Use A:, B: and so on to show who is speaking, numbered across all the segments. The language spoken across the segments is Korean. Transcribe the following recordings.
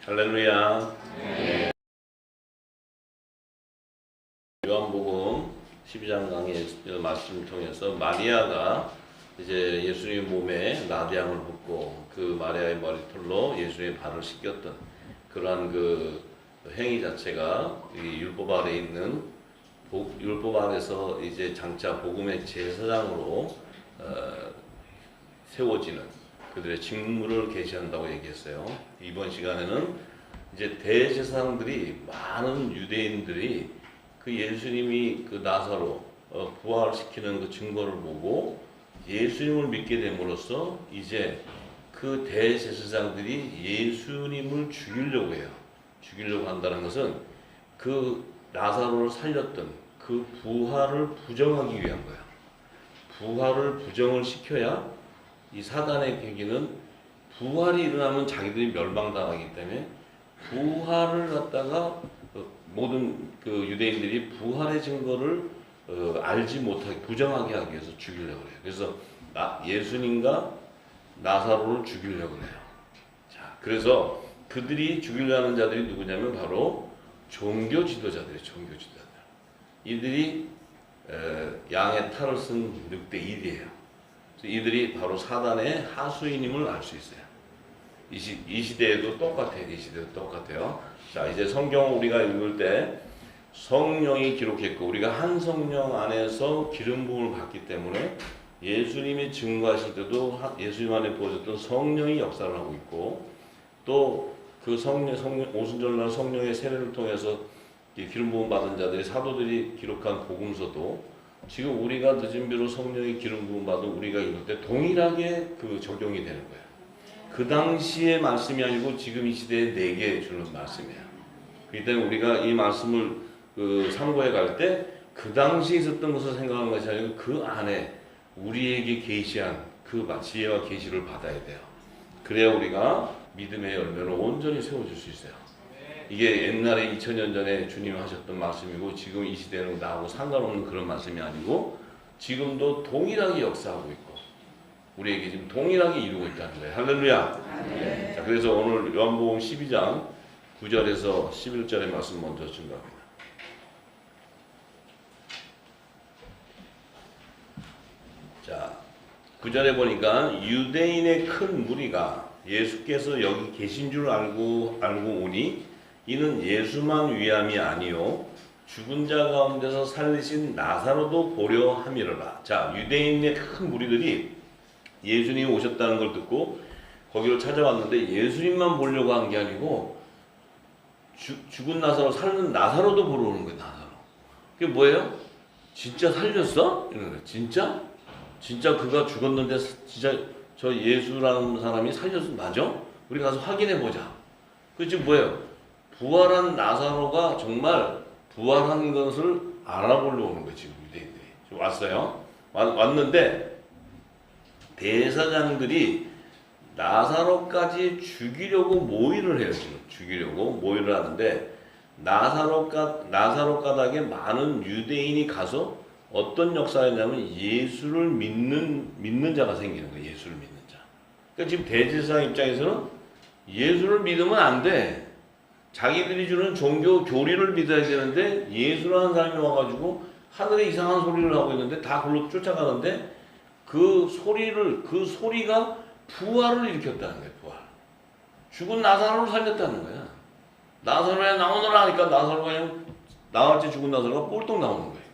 A: 할렐루야. 네. 요한복음 12장 강의 말씀을 통해서 마리아가 이제 예수님 몸에 나대양을 붓고 그 마리아의 머리털로 예수님의 발을 씻겼던 그러한 그 행위 자체가 이 율법 아래 있는 율법 아래서 이제 장차 복음의 제사장으로 세워지는 그들의 직무를 계시한다고 얘기했어요. 이번 시간에는 이제 대제사장들이 많은 유대인들이 그 예수님이 그 나사로 부활시키는 그 증거를 보고 예수님을 믿게 됨으로써 이제 그 대제사장들이 예수님을 죽이려고 해요. 죽이려고 한다는 것은 그 나사로를 살렸던 그 부활을 부정하기 위한 거야. 부활을 부정을 시켜야 이 사단의 계기는 부활이 일어나면 자기들이 멸망당하기 때문에 부활을 갖다가 모든 그 유대인들이 부활의 증거를 알지 못하게 부정하게 하기 위해서 죽이려고 해요. 그래서 예수님과 나사로를 죽이려고 해요. 자, 그래서 그들이 죽이려 하는 자들이 누구냐면 바로 종교 지도자들이 종교 지도자들. 이들이 양의 탈을 쓴 늑대일이에요. 이들이 바로 사단의 하수인임을 알 수 있어요. 이 시대에도 똑같아요. 이 시대도 똑같아요. 자, 이제 성경 우리가 읽을 때 성령이 기록했고 우리가 한 성령 안에서 기름 부음을 받기 때문에 예수님이 증거하실 때도 예수님 안에 부어졌던 성령이 역사를 하고 있고 또 그 성령 오순절날 성령의 세례를 통해서 기름 부음 받은 자들이 사도들이 기록한 복음서도 지금 우리가 늦은 비로 성령의 기름 부음 받은 우리가 읽을 때 동일하게 그 적용이 되는 거예요. 그 당시의 말씀이 아니고 지금 이 시대에 내게 주는 말씀이에요. 그렇기 때문에 우리가 이 말씀을 상고해 갈 때 그 당시에 있었던 것을 생각하는 것이 아니고 그 안에 우리에게 계시한 그 지혜와 계시를 받아야 돼요. 그래야 우리가 믿음의 열매로 온전히 세워질 수 있어요. 이게 옛날에 2000년 전에 주님이 하셨던 말씀이고 지금 이 시대는 나하고 상관없는 그런 말씀이 아니고 지금도 동일하게 역사하고 있고 우리에게 지금 동일하게 이루고 있다는 거예요. 할렐루야. 네. 자, 그래서 오늘 요한복음 12장 9절에서 11절의 말씀 먼저 증거합니다. 자, 9절에 보니까 유대인의 큰 무리가 예수께서 여기 계신 줄 알고 오니 이는 예수만 위함이 아니요 죽은 자 가운데서 살리신 나사로도 보려 함이로라. 자, 유대인의 큰 무리들이 예수님이 오셨다는 걸 듣고 거기로 찾아왔는데 예수님만 보려고 한 게 아니고 죽은 나사로 살는 나사로도 보러 오는 거예요. 나사로. 그게 뭐예요? 진짜 살렸어? 이런 거예요. 진짜? 진짜 그가 죽었는데 진짜 저 예수라는 사람이 살렸어? 맞아? 우리 가서 확인해 보자. 그 지금 뭐예요? 부활한 나사로가 정말 부활한 것을 알아보려고 오는 거예요. 지금 유대인들이. 지금 왔어요. 왔는데 대사장들이 나사로까지 죽이려고 모의를 해요. 지금 죽이려고 모의를 하는데 나사로 가닥에 많은 유대인이 가서 어떤 역사였냐면 예수를 믿는 자가 생기는 거예요. 예수를 믿는 자. 그러니까 지금 대제사장 입장에서는 예수를 믿으면 안 돼. 자기들이 주는 종교 교리를 믿어야 되는데 예수라는 사람이 와가지고 하늘에 이상한 소리를 하고 있는데 다 그걸로 쫓아가는데 그 소리가 부활을 일으켰다는 거예요. 부활. 죽은 나사로를 살렸다는 거야. 나사로야 나오너라 하니까 나사로가 그냥 나올 때 죽은 나사로가 꼴떡 나오는 거예요.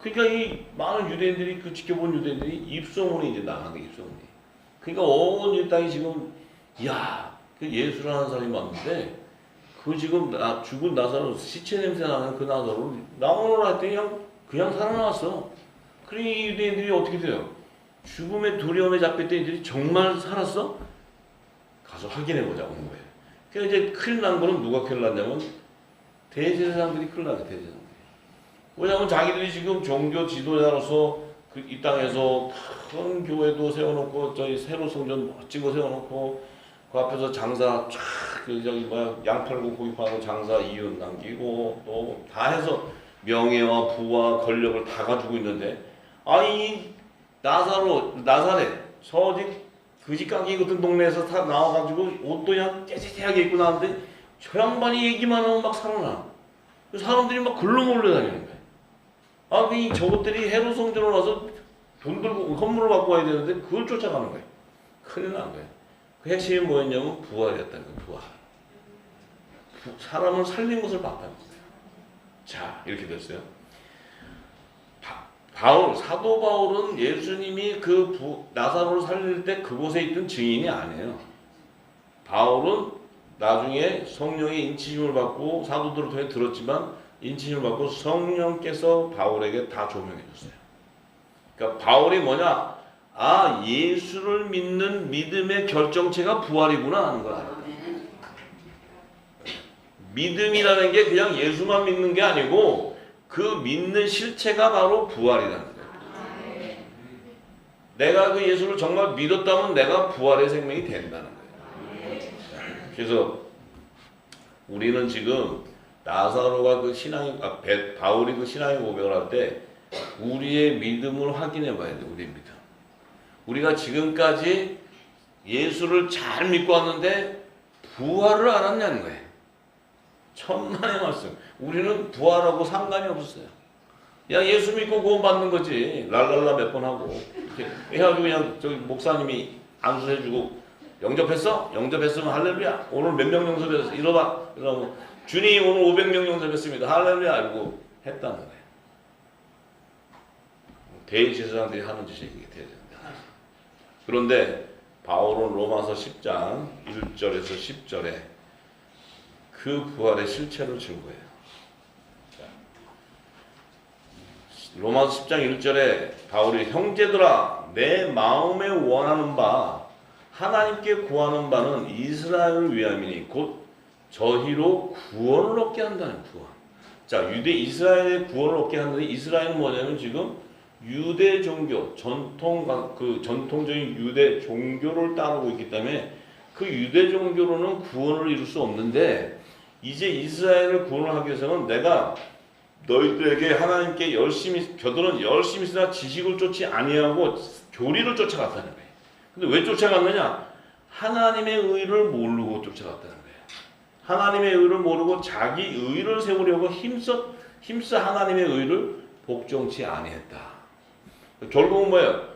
A: 그러니까 이 많은 유대인들이 그 지켜본 유대인들이 입소문이 이제 나가는 거예요. 입소문이. 그러니까 온 이 땅이 지금 야, 그 예수라는 사람이 왔는데 그 지금 죽은 나사로 시체 냄새 나는 그 나사로 나오너라 했더니 그냥 살아나왔어. 그러니 이 유대인들이 어떻게 돼요? 죽음의 두려움에 잡혔던 이들이 정말 살았어? 가서 확인해보자고 하는 거예요. 그러니까 이제 큰일 난 거는 누가 큰일 났냐면 대제사장들이 큰일 나요. 대제사장들이. 왜냐하면 자기들이 지금 종교 지도자로서 이 땅에서 큰 교회도 세워놓고 저희 새로 성전 멋진 거 세워놓고 그 앞에서 장사 양 팔고 고기 파는 장사 이윤 남기고 또 다 해서 명예와 부와 권력을 다 가지고 있는데 이 나사렛 서직 그지깡기 같은 동네에서 다 나와가지고 옷도 그냥 째째하게 입고 나왔는데 저 양반이 얘기만 하면 막 살아나. 사람들이 막 글로 몰려다니는 거예요. 아, 저것들이 헤롯 성전으로 와서 돈 들고 선물을 갖고 와야 되는데 그걸 쫓아가는 거예요. 큰일 난 거예요. 그 핵심이 뭐였냐면 부활이었다는 거예요. 부활. 사람을 살린 것을 봤다는 거예요. 자, 이렇게 됐어요. 사도 바울은 예수님이 나사로를 살릴 때 그곳에 있던 증인이 아니에요. 바울은 나중에 성령의 인치심을 받고 사도들을 통해 들었지만 인치심을 받고 성령께서 바울에게 다 조명해 줬어요. 그러니까 바울이 뭐냐? 아, 예수를 믿는 믿음의 결정체가 부활이구나 하는 걸 알아요. 믿음이라는 게 그냥 예수만 믿는 게 아니고 그 믿는 실체가 바로 부활이라는 거예요. 내가 그 예수를 정말 믿었다면 내가 부활의 생명이 된다는 거예요. 그래서 우리는 지금 나사로가 바울이 그 신앙의 고백을 할 때 우리의 믿음을 확인해 봐야 돼. 우리의 믿음. 우리가 지금까지 예수를 잘 믿고 왔는데 부활을 알았냐는 거예요. 천만의 말씀. 우리는 부활하고 상관이 없었어요. 그냥 예수 믿고 구원 받는 거지. 랄랄라 몇 번 하고 이렇게 해가지고 그냥 저기 목사님이 안수해주고 영접했어? 영접했으면 할렐루야. 오늘 몇 명 영접했어? 이러봐. 이러면 주님 오늘 500명 영접했습니다. 할렐루야. 이러고 했다는 거예요. 대제사장들이 하는 짓이 이게 대제사장. 그런데 바울은 로마서 10장 1절에서 10절에 그 부활의 실체를 준 거예요. 로마서 10장 1절에 바울이 형제들아 내 마음에 원하는 바 하나님께 구하는 바는 이스라엘을 위함이니 곧 저희로 구원을 얻게 한다는 구원. 자, 유대 이스라엘의 구원을 얻게 하는데 이스라엘은 뭐냐면 지금 유대 종교 전통적인 유대 종교를 따르고 있기 때문에 그 유대 종교로는 구원을 이룰 수 없는데 이제 이스라엘을 구원을 하기 위해서는 내가 너희들에게 하나님께 저들은 열심히 쓰나 지식을 쫓지 아니하고 교리를 쫓아갔다는 거예요. 근데 왜 쫓아갔느냐? 하나님의 의를 모르고 쫓아갔다는 거예요. 하나님의 의를 모르고 자기 의를 세우려고 힘써 하나님의 의를 복종치 아니했다. 결국은 뭐예요?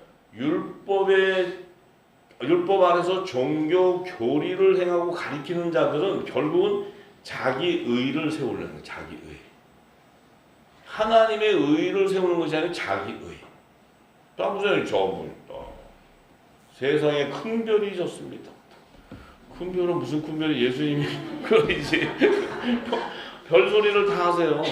A: 율법 안에서 종교 교리를 행하고 가리키는 자들은 결국은 자기 의를 세우려는 거예요. 자기 의. 하나님의 의를 세우는 것이 아니라 자기 의. 또 무슨 저분 세상에 큰 별이 졌습니다. 큰 별은 무슨 큰 별이 예수님이 그러지. 별소리를 다 하세요.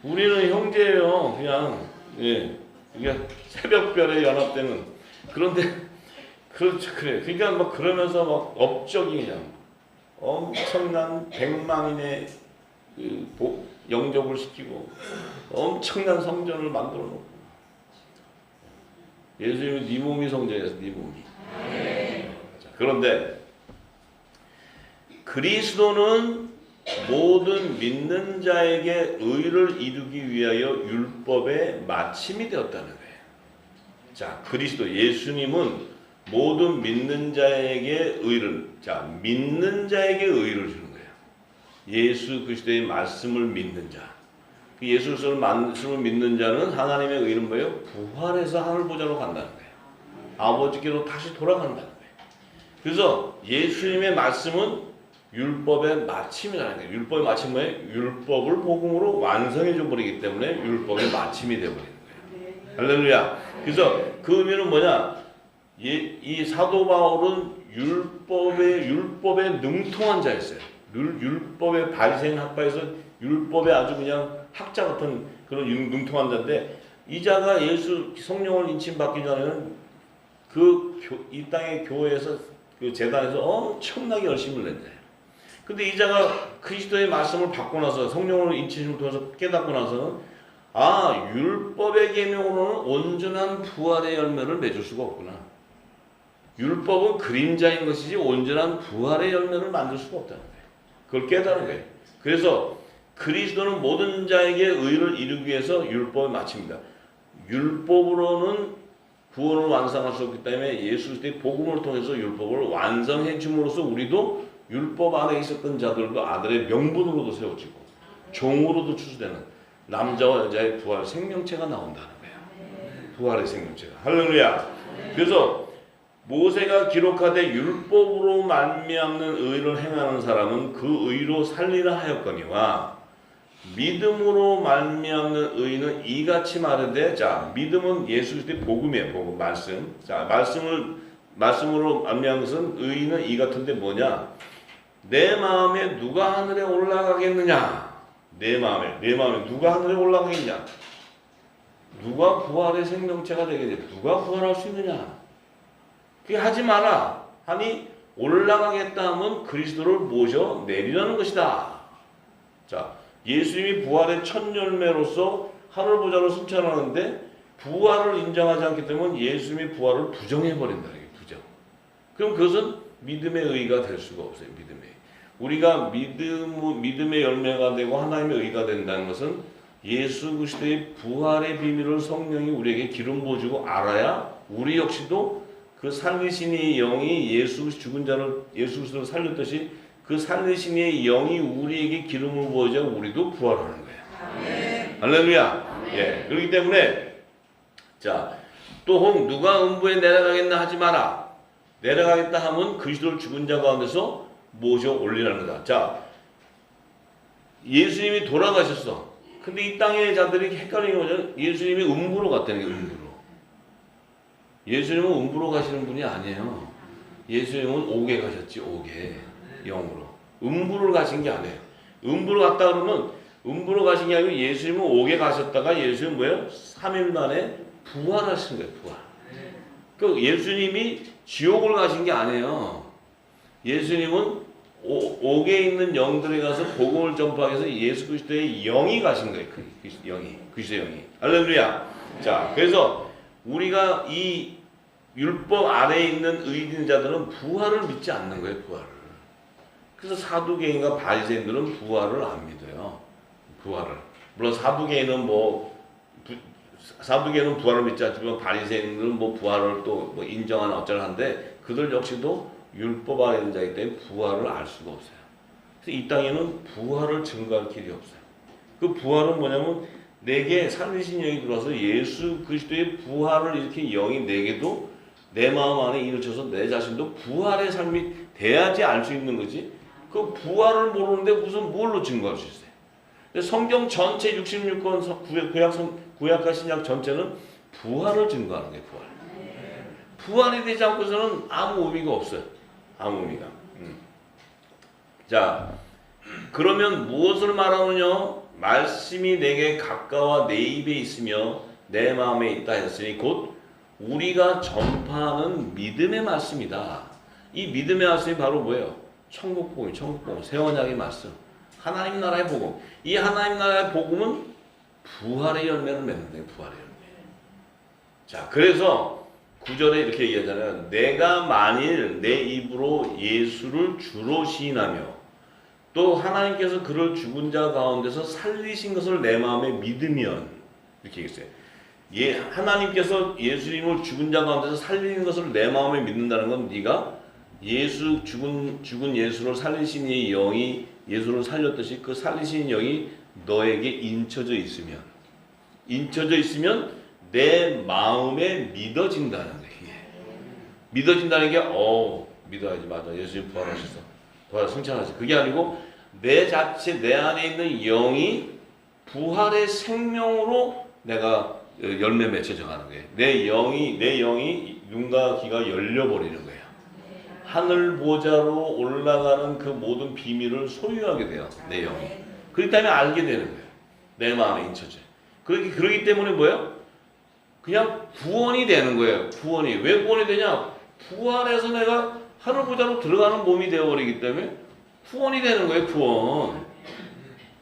A: 우리는 형제예요. 그냥 예, 이게 새벽별에 연합되는. 그런데 그렇죠, 그래. 그러니까 막 그러면서 막 업적이 그냥 엄청난 100만인의 영접을 시키고 엄청난 성전을 만들어 놓고 예수님이 네 몸이 성전이었어. 네 몸이. 자, 그런데 그리스도는 모든 믿는 자에게 의를 이루기 위하여 율법의 마침이 되었다는 거예요. 자, 그리스도 예수님은 모든 믿는 자에게 믿는 자에게 의를 주는 거예요. 예수 그리스도의 말씀을 믿는 자. 예수 그리스도의 말씀을 믿는 자는 하나님의 의는 뭐예요? 부활해서 하늘 보좌로 간다는 거예요. 아버지께로 다시 돌아간다는 거예요. 그래서 예수님의 말씀은 율법의 마침이라는 거예요. 율법의 마침은 뭐예요? 율법을 복음으로 완성해 줘 버리기 때문에 율법의 마침이 되어 버리는 거예요. 할렐루야. 그래서 그 의미는 뭐냐? 이 사도 바울은 율법에 능통한 자였어요. 율법의 바리새인 학파에서 율법에 아주 그냥 학자 같은 그런 능통한 자인데 이 자가 예수 성령을 인침 받기 전에는 이 땅의 교회에서 그 제단에서 엄청나게 열심을 낸 자예요. 근데 이 자가 그리스도의 말씀을 받고 나서 성령을 인치심을 통해서 깨닫고 나서는 율법의 계명으로는 온전한 부활의 열매를 맺을 수가 없구나. 율법은 그림자인 것이지 온전한 부활의 열매를 만들 수가 없다는 거예요. 그걸 깨달은 거예요. 그래서 그리스도는 모든 자에게 의를 이루기 위해서 율법을 마칩니다. 율법으로는 구원을 완성할 수 없기 때문에 예수 그리스도의 복음을 통해서 율법을 완성해 줌으로써 우리도 율법 안에 있었던 자들도 아들의 명분으로도 세워지고 종으로도 추수되는 남자와 여자의 부활 생명체가 나온다는 거예요. 부활의 생명체가. 할렐루야. 그래서 모세가 기록하되 율법으로 말미암는 의를 행하는 사람은 그 의로 살리라 하였거니와 믿음으로 말미암는 의는 이같이 말하되, 자, 믿음은 예수 그리스도의 복음이에요. 복음, 말씀. 자, 말씀으로 말미암는 것은 의는 이 같은데 뭐냐? 내 마음에 누가 하늘에 올라가겠느냐? 내 마음에 누가 하늘에 올라가겠냐? 누가 부활의 생명체가 되겠냐? 누가 부활할 수 있느냐? 그게 하지 마라 하니 올라가겠다 하면 그리스도를 모셔 내리라는 것이다. 자, 예수님이 부활의 첫 열매로서 하늘 보좌로 승천하는데 부활을 인정하지 않기 때문에 예수님이 부활을 부정해버린다. 부정. 그럼 그것은 믿음의 의가 될 수가 없어요. 믿음의 의. 우리가 믿음의 열매가 되고 하나님의 의가 된다는 것은 예수 그리스도의 부활의 비밀을 성령이 우리에게 기름 부어주고 알아야 우리 역시도 그 살리신 이의 영이 죽은 자를 예수 그리스도를 살렸듯이 그 살리신 이의 영이 우리에게 기름을 부어져 우리도 부활하는 거예요. 할렐루야. 예. 그렇기 때문에 자, 또 혹 누가 음부에 내려가겠나 하지 마라. 내려가겠다 하면 그리스도를 죽은 자 가운데서 모셔 올리라는 거다. 자, 예수님이 돌아가셨어. 근데 이 땅의 자들이 헷갈리는 거죠. 예수님이 음부로 갔다는 게 음부로. 예수님은 음부로 가시는 분이 아니에요. 예수님은 옥에 가셨지, 옥에. 영으로. 음부를 가신 게 아니에요. 음부로 갔다 그러면 음부로 가신 게 아니고 예수님은 옥에 가셨다가 예수님은 뭐예요? 3일 만에 부활하신 거예요, 부활. 그 예수님이 지옥을 가신 게 아니에요. 예수님은 옥에 있는 영들에 가서 복음을 전파하기 위해서 예수 그리스도의 영이 가신 거예요. 그리스도의 영이. 할렐루야. 자, 그래서 우리가 이 율법 아래에 있는 의인 자들은 부활을 믿지 않는 거예요. 부활을. 그래서 사두개인과 바리새인들은 부활을 안 믿어요. 부활을. 물론 사두개인은 사두개인은 부활을 믿지 않지만 바리새인들은 부활을 또 인정하는 어쩌한데 그들 역시도 율법 아래 있는 자이기 때문에 부활을 알 수가 없어요. 그래서 이 땅에는 부활을 증거할 길이 없어요. 그 부활은 뭐냐면 내게 살리신 영이 들어와서 예수 그리스도의 부활을 이렇게 영이 내게도 내 마음 안에 인을 쳐서 내 자신도 부활의 삶이 돼야지 알 수 있는 거지. 그 부활을 모르는데 무슨 뭘로 증거할 수 있어요? 성경 전체 66권 구약과 신약 전체는 부활을 증거하는 거예요. 부활이 되지 않고서는 아무 의미가 없어요. 아무 의미가. 자, 그러면 무엇을 말하느냐? 말씀이 내게 가까워 내 입에 있으며 내 마음에 있다 했으니 곧 우리가 전파하는 믿음의 말씀이다. 이 믿음의 말씀이 바로 뭐예요? 천국복음, 새 언약의 말씀, 하나님 나라의 복음. 이 하나님 나라의 복음은 부활의 열매를 맺는 거예요. 부활의 열매. 자, 그래서 9절에 이렇게 얘기하잖아요. 내가 만일 내 입으로 예수를 주로 시인하며 또 하나님께서 그를 죽은 자 가운데서 살리신 것을 내 마음에 믿으면 이렇게 얘기했어요. 하나님께서 예수님을 죽은 자 가운데서 살리는 것을 내 마음에 믿는다는 건 네가 죽은 예수를 살리신 이 영이 예수를 살렸듯이 그 살리신 영이 너에게 인쳐져 있으면 내 마음에 믿어진다는 거예요. 믿어진다는 게 믿어야지. 맞아. 예수님 부활하셨어. 부활 승천하셨어. 그게 아니고 내 자체 내 안에 있는 영이 부활의 생명으로 내가 열매 맺혀져 가는 거예요. 내 영이 눈과 귀가 열려버리는 거예요. 하늘 보좌로 올라가는 그 모든 비밀을 소유하게 돼요. 내 영이. 그렇기 때문에 알게 되는 거예요. 내 마음에 인쳐져. 그러기 때문에 뭐예요? 그냥 구원이 되는 거예요. 구원이. 왜 구원이 되냐? 부활해서 내가 하늘 보좌로 들어가는 몸이 되어버리기 때문에 구원이 되는 거예요. 구원.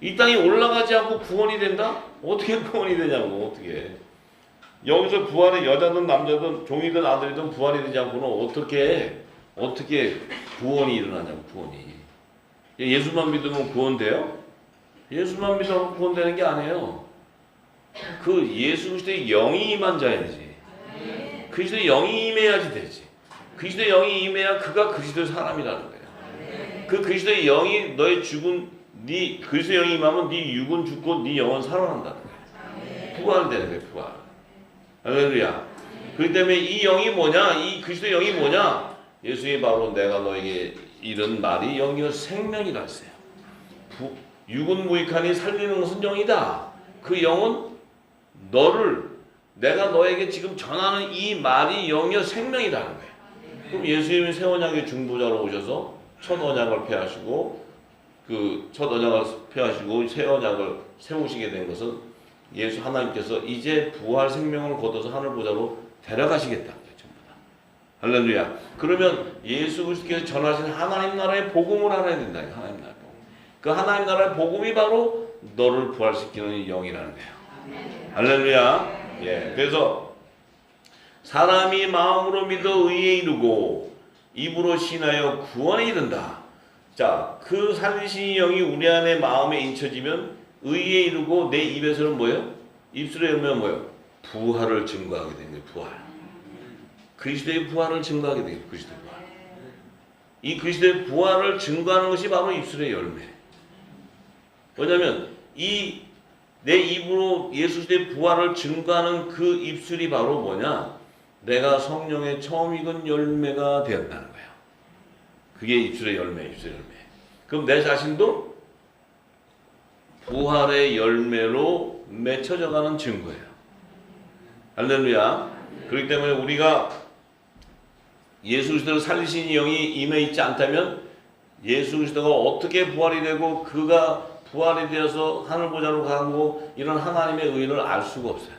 A: 이 땅에 올라가지 않고 구원이 된다? 어떻게 구원이 되냐고. 어떻게. 여기서 부활의 여자든 남자든 종이든 아들이든 부활이 되지 않고는 어떻게 구원이 일어나냐고. 구원이. 예수만 믿으면 구원돼요? 예수만 믿으면 구원되는 게 아니에요. 그 예수 그리스도의 영이 임한 자야지. 그리스도의 영이 임해야지 되지. 그리스도의 영이 임해야 그가 그리스도의 사람이라는 거예요. 그 그리스도의 영이 너의 죽은 네 그리스도의 영이 임하면 네 육은 죽고 네 영은 살아난다는 거예요. 부활되는 거예요. 부활. 할렐루야. 그렇기 때문에 이 영이 뭐냐? 이 그리스도의 영이 뭐냐? 예수님이 바로 내가 너에게 이런 말이 영이요 생명이라 했어요. 육은 무익하니 살리는 것은 영이다. 그 영은 너를 내가 너에게 지금 전하는 이 말이 영이요 생명이라는 거예요. 그럼 예수님이 새 언약의 중보자로 오셔서 첫 언약을 폐하시고 그 첫 언약을 폐하시고 새 언약을 세우시게 된 것은 예수 하나님께서 이제 부활 생명을 거둬서 하늘 보좌로 데려가시겠다는 거예요. 전부 다. 할렐루야. 그러면 예수 그리스도께서 전하신 하나님 나라의 복음을 알아야 된다. 하나님 나라의 복음. 그 하나님 나라의 복음이 바로 너를 부활시키는 영이라는 거예요. 할렐루야. 예. 그래서 사람이 마음으로 믿어 의에 이르고 입으로 신하여 구원에 이른다. 자, 그 살리신 영이 우리 안에 마음에 인쳐지면 의에 이르고 내 입에서는 뭐예요? 입술에 열면 뭐예요? 부활을 증거하게 되는 거예요. 부활. 그리스도의 부활을 증거하게 되는 거예요. 그리스도의 부활. 이 그리스도의 부활을 증거하는 것이 바로 입술의 열매. 왜냐하면 이 내 입으로 예수 그리스도의 부활을 증거하는 그 입술이 바로 뭐냐? 내가 성령의 처음 익은 열매가 되었다는 거예요. 그게 입술의 열매, 입술의 열매. 그럼 내 자신도 부활의 열매로 맺혀져가는 증거예요. 할렐루야. 그렇기 때문에 우리가 예수 그리스도를 살리신 영이 임해 있지 않다면 예수 그리스도가 어떻게 부활이 되고 그가 부활이 되어서 하늘 보좌로 가고 이런 하나님의 의를 알 수가 없어요.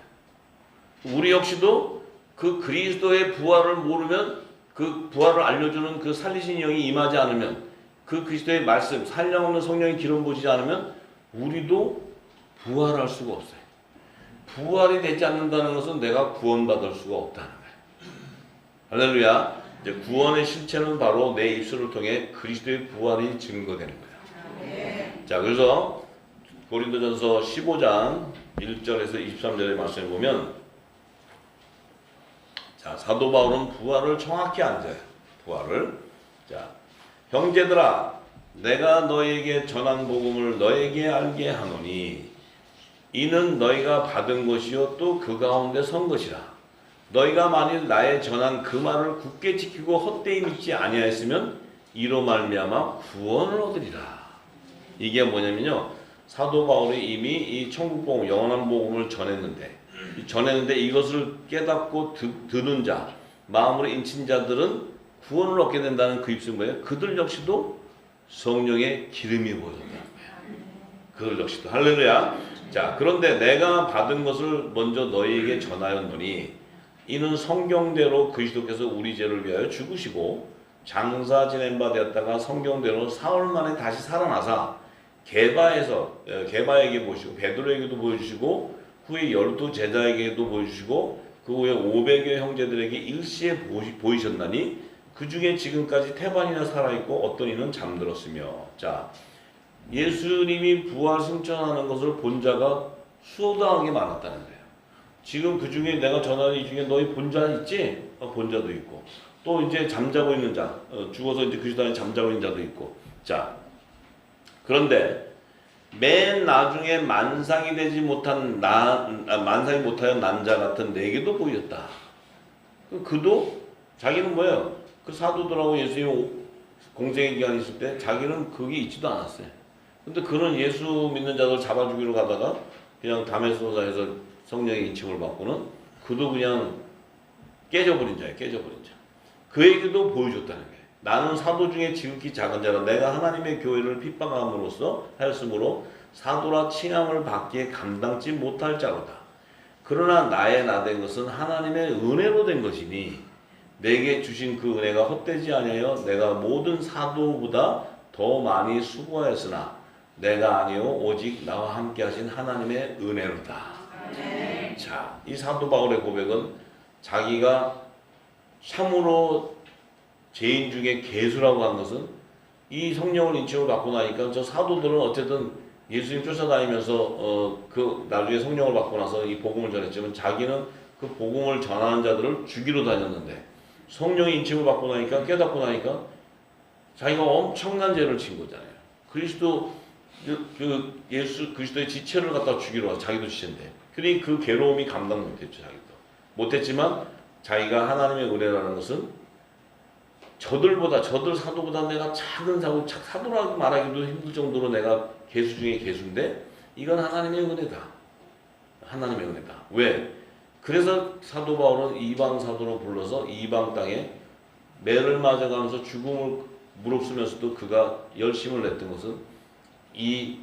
A: 우리 역시도 그 그리스도의 부활을 모르면 그 부활을 알려주는 그 살리신 영이 임하지 않으면 그 그리스도의 말씀, 살령 없는 성령의 기름 부어지지 않으면 우리도 부활할 수가 없어요. 부활이 되지 않는다는 것은 내가 구원받을 수가 없다는 거예요. 할렐루야. 이제 구원의 실체는 바로 내 입술을 통해 그리스도의 부활이 증거되는 거예요. 자, 그래서 고린도전서 15장 1절에서 23절의 말씀을 보면 자, 사도 바울은 부활을 정확히 앉아요. 부활을. 자, 형제들아, 내가 너에게 전한 복음을 너에게 알게 하노니 이는 너희가 받은 것이요 또 그 가운데 선 것이라. 너희가 만일 나의 전한 그 말을 굳게 지키고 헛되이 믿지 아니하였으면 이로 말미암아 구원을 얻으리라. 이게 뭐냐면요, 사도 바울이 이미 이 천국 복음, 영원한 복음을 전했는데 이것을 깨닫고 듣는 자, 마음으로 인친 자들은 구원을 얻게 된다는 그 입술은 뭐예요? 그들 역시도 성령의 기름이 부어진다는 거예요. 그들 역시도. 할렐루야. 자, 그런데 내가 받은 것을 먼저 너희에게 전하였노니 이는 성경대로 그리스도께서 우리 죄를 위하여 죽으시고 장사 지낸 바 되었다가 성경대로 사흘 만에 다시 살아나사 게바에게 보시고 베드로에게도 보여주시고 후에 12 제자에게도 보여주시고 그 후에 500여 형제들에게 일시에 보이셨나니 그 중에 지금까지 태반이나 살아있고 어떤 이는 잠들었으며. 자, 예수님이 부활 승천하는 것을 본 자가 수없하게 많았다는 거예요. 지금 그 중에 내가 전하는 이 중에 너희 본 자 있지? 본 자도 있고 또 이제 잠자고 있는 자, 죽어서 이제 그리스도 안에 잠자고 있는 자도 있고. 자, 그런데 맨 나중에 만상이 못하여 난 자 같은 내게도 보였다. 그도 자기는 뭐예요? 그 사도들하고 예수님 공생의 기간이 있을 때 자기는 그게 있지도 않았어요. 근데 그런 예수 믿는 자들 잡아 죽이러 가다가 그냥 다메섹에서 성령의 인침을 받고는 그도 그냥 깨져버린 자예요. 깨져버린 자. 그에게도 보여줬다는 거예요. 나는 사도 중에 지극히 작은 자라 내가 하나님의 교회를 핍박함으로써 하였으므로 사도라 칭함을 받기에 감당치 못할 자로다. 그러나 나의 나된 것은 하나님의 은혜로 된 것이니 내게 주신 그 은혜가 헛되지 아니하여 내가 모든 사도보다 더 많이 수고하였으나 내가 아니요 오직 나와 함께 하신 하나님의 은혜로다. 자, 이 사도 바울의 고백은 자기가 참으로 죄인 중에 괴수라고 한 것은 이 성령을 인침을 받고 나니까 저 사도들은 어쨌든 예수님 쫓아다니면서 그 나중에 성령을 받고 나서 이 복음을 전했지만 자기는 그 복음을 전하는 자들을 죽이러 다녔는데 성령의 인침을 받고 나니까 깨닫고 나니까 자기가 엄청난 죄를 진 거잖아요. 그리스도 예수 그리스도의 지체를 갖다 죽이러 와서 자기도 지체인데 그러니 그 괴로움이 감당 못했죠. 자기도 못했지만 자기가 하나님의 은혜라는 것은 저들 사도보다 내가 작은 사도라고 말하기도 힘들 정도로 내가 개수 중에 개수인데 이건 하나님의 은혜다. 하나님의 은혜다. 왜? 그래서 사도 바울은 이방 사도로 불러서 이방 땅에 매를 맞아가면서 죽음을 무릅쓰면서도 그가 열심을 냈던 것은 이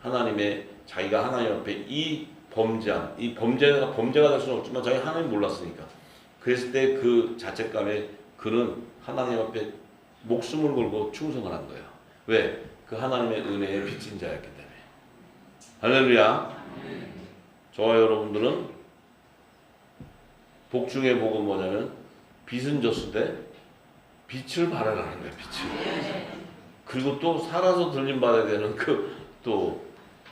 A: 하나님의 자기가 하나님 앞에 이 범죄가 될 수는 없지만 자기 하나님 몰랐으니까 그랬을 때 그 자책감에 그는 하나님 앞에 목숨을 걸고 충성을 한 거예요. 왜? 그 하나님의 은혜에 빚진 자였기 때문에. 할렐루야. 저와 여러분들은 복중의 복은 뭐냐면 빚은 졌으되 빛을 발하라는 거예요. 빛을. 그리고 또 살아서 들림 받아야 되는 그 또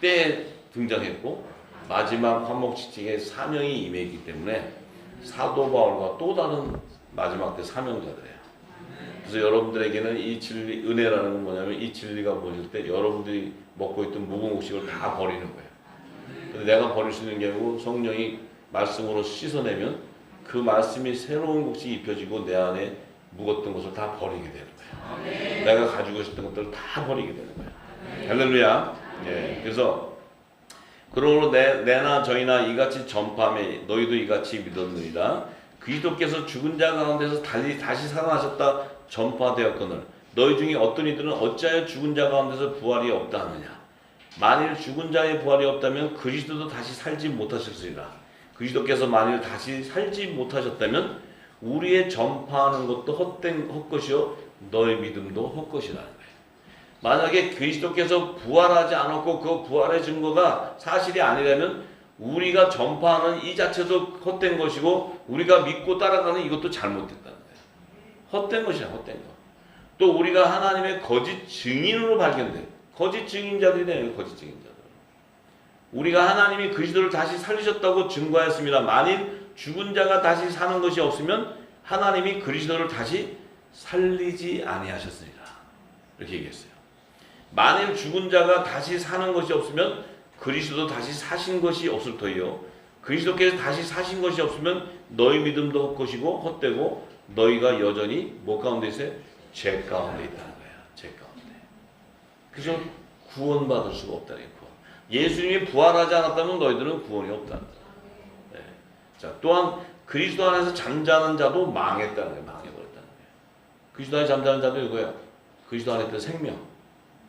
A: 때에 등장했고 마지막 화목지칭의 사명이 임했기 때문에 사도 바울과 또 다른 마지막 때 사명자들이에요. 그래서 여러분들에게는 이 진리, 은혜라는 건 뭐냐면 이 진리가 보일 때 여러분들이 먹고 있던 묵은 곡식을 다 버리는 거예요. 근데 내가 버릴 수 있는 게 아니고 성령이 말씀으로 씻어내면 그 말씀이 새로운 곡식이 입혀지고 내 안에 묵었던 것을 다 버리게 되는 거예요. 내가 가지고 있었던 것들을 다 버리게 되는 거예요. 할렐루야. 예, 그래서 그러므로 내나 저희나 이같이 전파하며 너희도 이같이 믿었느니라. 그리스도께서 죽은 자 가운데서 다시 살아나셨다 전파되었거늘 너희 중에 어떤 이들은 어찌하여 죽은 자 가운데서 부활이 없다 하느냐. 만일 죽은 자의 부활이 없다면 그리스도도 다시 살지 못하셨으리라. 그리스도께서 만일 다시 살지 못하셨다면 우리의 전파하는 것도 헛것이요 너의 믿음도 헛것이라는 거예요. 만약에 그리스도께서 부활하지 않았고 그 부활의 증거가 사실이 아니라면 우리가 전파하는 이 자체도 헛된 것이고 우리가 믿고 따라가는 이것도 잘못됐다는 거예요. 헛된 것이야, 헛된 거. 또 우리가 하나님의 거짓 증인으로 발견돼. 거짓 증인자들이네요, 거짓 증인자들. 우리가 하나님이 그리스도를 다시 살리셨다고 증거하였습니다. 만일 죽은 자가 다시 사는 것이 없으면 하나님이 그리스도를 다시 살리지 아니하셨으리라. 이렇게 얘기했어요. 만일 죽은 자가 다시 사는 것이 없으면 그리스도도 다시 사신 것이 없을 터이요. 그리스도께서 다시 사신 것이 없으면 너희 믿음도 헛것이고 헛되고 너희가 여전히 뭐 가운데 있어요? 죄 가운데 있다는 거예요. 죄 가운데. 그래서 구원받을 수가 없다는 거예요. 예수님이 부활하지 않았다면 너희들은 구원이 없다는 거예요. 네. 자, 또한 그리스도 안에서 잠자는 자도 망했다는 거예요. 망해버렸다는 거예요. 그리스도 안에 잠자는 자도 이거예요. 그리스도 안에 있던 생명.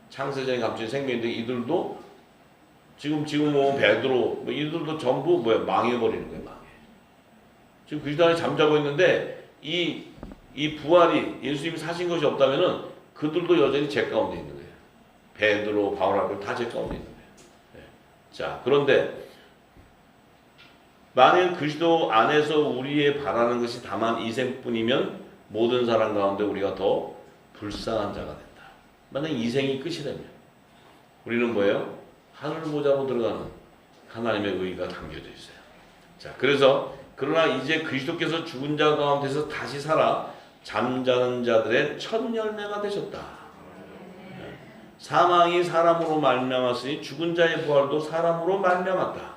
A: 창세전에 감춘 생명인데 이들도 지금 뭐 베드로 이들도 전부 망해버리는 거예요. 망해. 지금 그리스도 안에 잠자고 있는데 이 부활이 예수님이 사신 것이 없다면은 그들도 여전히 죄 가운데 있는 거예요. 베드로, 바울 다 죄 가운데 있는 거예요. 네. 자, 그런데 만일 그리스도 안에서 우리의 바라는 것이 다만 이 생뿐이면 모든 사람 가운데 우리가 더 불쌍한 자가 된다. 만약 이 생이 끝이라면 우리는 뭐예요? 하늘 보좌로 들어가는 하나님의 의가 담겨져 있어요. 자, 그래서 그러나 이제 그리스도께서 죽은 자 가운데서 다시 살아 잠자는 자들의 첫 열매가 되셨다. 사망이 사람으로 말미암았으니 죽은 자의 부활도 사람으로 말미암았다.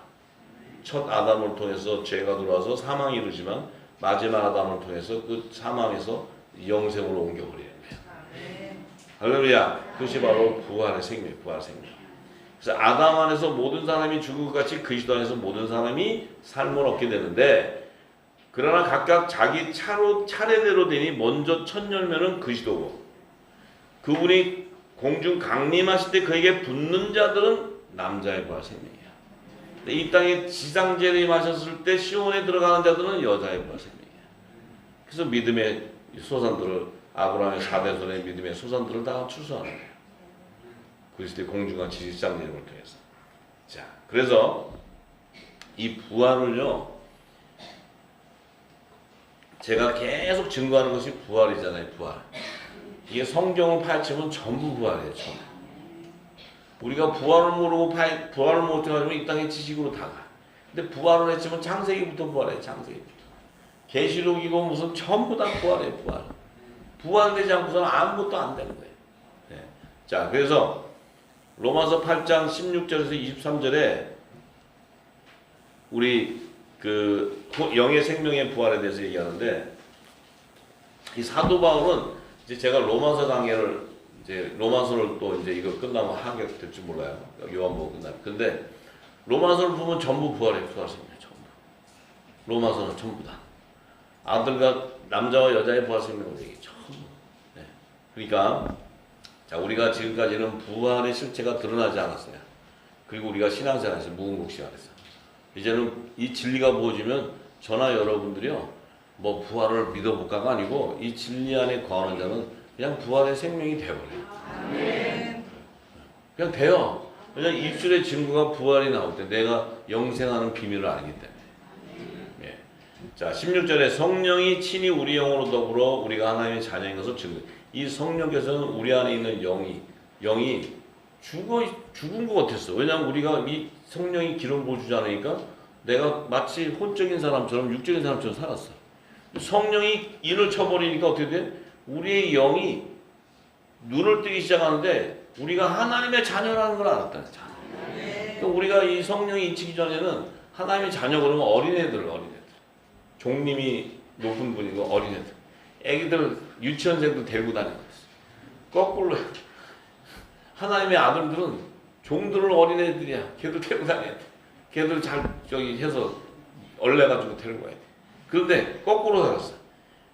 A: 첫 아담을 통해서 죄가 들어와서 사망이 이루지만 마지막 아담을 통해서 그 사망에서 영생으로 옮겨버리는 거예요. 할렐루야. 그것이 바로 부활의 생명, 부활의 생명. 그래서 아담 안에서 모든 사람이 죽은 것 같이 그리스도 안에서 모든 사람이 삶을 얻게 되는데 그러나 각각 자기 차례대로 되니 먼저 첫 열매는 그리스도고 그분이 공중 강림하실 때 그에게 붙는 자들은 남자의 부활 생명이야. 이 땅에 지상제를 임하셨을 때 시온에 들어가는 자들은 여자의 부활 생명이야. 그래서 믿음의 소산들을 아브라함의 4대손의 믿음의 소산들을 다 추수하는 거예요. 그리스도의 공중한 지상제림을 통해서. 자, 그래서 이 부활을요, 제가 계속 증거하는 것이 부활이잖아요. 부활. 이게 성경을 파헤치면 전부 부활이에요. 전부. 우리가 부활을 모르고 부활을 못해가지고 이 땅의 지식으로 다가. 근데 부활을 했지만 창세기부터 부활해. 창세기부터. 계시록이고 무슨 전부 다 부활해. 부활. 부활되지 않고서는 아무것도 안 되는 거예요. 네. 자, 그래서 로마서 8장 16절에서 23절에 우리 그 영의 생명의 부활에 대해서 얘기하는데, 이 사도 바울은 이제 제가 로마서 강의를 이제 로마서를 또 이제 이거 끝나면 하게 될지 몰라요. 요한복음 끝나면. 근데 로마서를 보면 전부 부활해. 부활생명 전부. 로마서는 전부 다. 아들과 남자와 여자의 부활생명을 얘기해. 전부. 네. 그러니까 자, 우리가 지금까지는 부활의 실체가 드러나지 않았어요. 그리고 우리가 신앙생활에서 무궁국 시간에서 이제는 이 진리가 부어지면 저나 여러분들이요, 뭐 부활을 믿어볼까가 아니고 이 진리 안에 거하는 자는 그냥 부활의 생명이 되어버려요. 그냥 돼요. 그냥 입술의 증거가 부활이 나올 때 내가 영생하는 비밀을 알기 때문에. 예. 자, 16절에 성령이 친히 우리 영으로 더불어 우리가 하나님의 자녀인 것을 증거. 이 성령께서는 우리 안에 있는 영이 죽은 것 같았어. 왜냐하면 우리가 이 성령이 기름 부어주지 않으니까 내가 마치 혼적인 사람처럼 육적인 사람처럼 살았어. 성령이 인을 쳐버리니까 어떻게 돼? 우리의 영이 눈을 뜨기 시작하는데 우리가 하나님의 자녀라는 걸 알았다. 그러니까 우리가 이 성령이 인치기 전에는 하나님의 자녀 그러면 어린애들. 종님이 높은 분이고 어린애들. 애기들 유치원생도 데리고 다니는 거였어. 거꾸로 하나님의 아들들은 종들은 어린애들이야. 걔들 데리고 다녀야 돼. 걔들 잘 해서 얼려가지고 데리고 가야 돼. 그런데 거꾸로 살았어.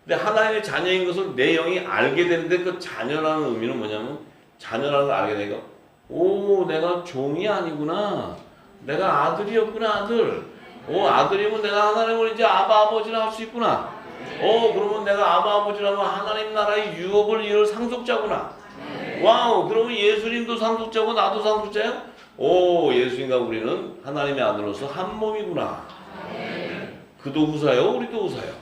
A: 근데 하나님의 자녀인 것을 내 영이 알게 되는데 그 자녀라는 의미는 뭐냐면, 자녀라는 걸 알게 되니까 오, 내가 종이 아니구나. 내가 아들이었구나. 아들. 오, 아들이면 내가 하나님을 이제 아바 아버지라 할 수 있구나. 그러면 내가 아바 아버지라면 하나님 나라의 유업을 이룰 상속자구나. 와우, 그러면 예수님도 상속자고 나도 상속자야? 예수님과 우리는 하나님의 아들로서 한 몸이구나. 그도 후사요, 우리도 후사요.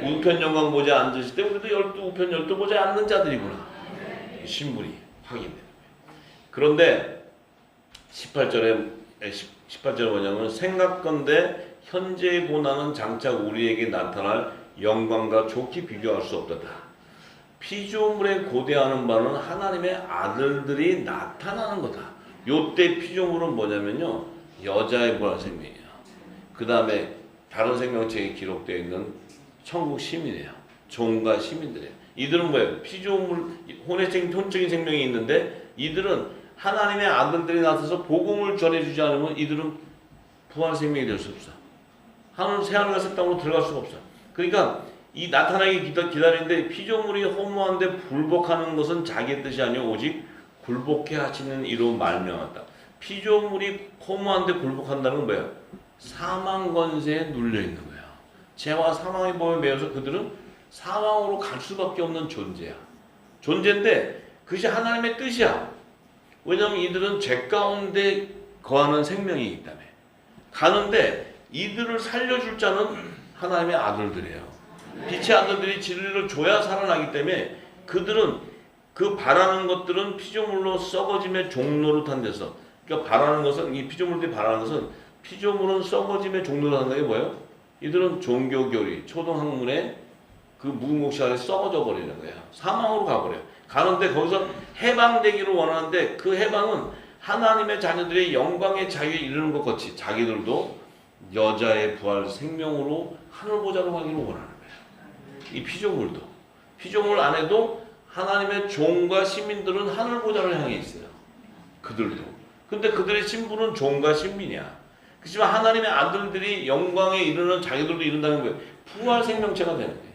A: 우편 영광 보좌에 앉으실 때 우리도 우편 12보좌에 앉는 자들이구나. 신분이 확인돼요. 그런데 18절에 뭐냐면, 생각건대 현재의 고난은 장차 우리에게 나타날 영광과 좋게 비교할 수 없다. 피조물에 고대하는 바는 하나님의 아들들이 나타나는 거다. 요때 피조물은 뭐냐면요, 여자의 부활 생명이에요. 그 다음에 다른 생명체에 기록되어 있는 천국 시민이에요. 종과 시민들이에요. 이들은 뭐예요? 피조물, 혼적인 생명이 있는데 이들은 하나님의 아들들이 나서서 복음을 전해주지 않으면 이들은 부활 생명이 될 수 없어. 하늘 새하늘과 새 땅으로 들어갈 수가 없어. 그러니까 이 나타나기 기다리는데, 피조물이 허무한데 굴복하는 것은 자기의 뜻이 아니요 오직 굴복해 하시는 이로 말미암았다. 피조물이 허무한데 굴복한다는 건 뭐예요? 사망 권세에 눌려 있는 거예요. 죄와 사망의 법에 매여서 그들은 사망으로 갈 수밖에 없는 존재야. 존재인데 그것이 하나님의 뜻이야. 왜냐하면 이들은 죄 가운데 거하는 생명이 있기 때문에. 가는데 이들을 살려줄 자는 하나님의 아들들이에요. 빛의 아들들이 진리를 줘야 살아나기 때문에 그들은 그 바라는 것들은 피조물로 썩어짐의 종로릇한 데서, 그러니까 바라는 것은, 이 피조물들이 바라는 것은, 피조물은 썩어짐의 종로를 한다는 게 뭐예요? 이들은 종교교리, 초등학문에 그 무궁무시 안에 썩어져 버리는 거예요. 사망으로 가버려요. 가는데 거기서 해방되기를 원하는데 그 해방은 하나님의 자녀들의 영광의 자유에 이르는 것 같이 자기들도 여자의 부활 생명으로 하늘보좌로 가기를 원하는 거예요. 이 피조물도. 피조물 안에도 하나님의 종과 시민들은 하늘보좌를 향해 있어요. 그들도. 근데 그들의 신분은 종과 신민이야. 그렇지만 하나님의 아들들이 영광에 이르는 자기들도 이룬다는 거예요. 부활 생명체가 되는 거예요.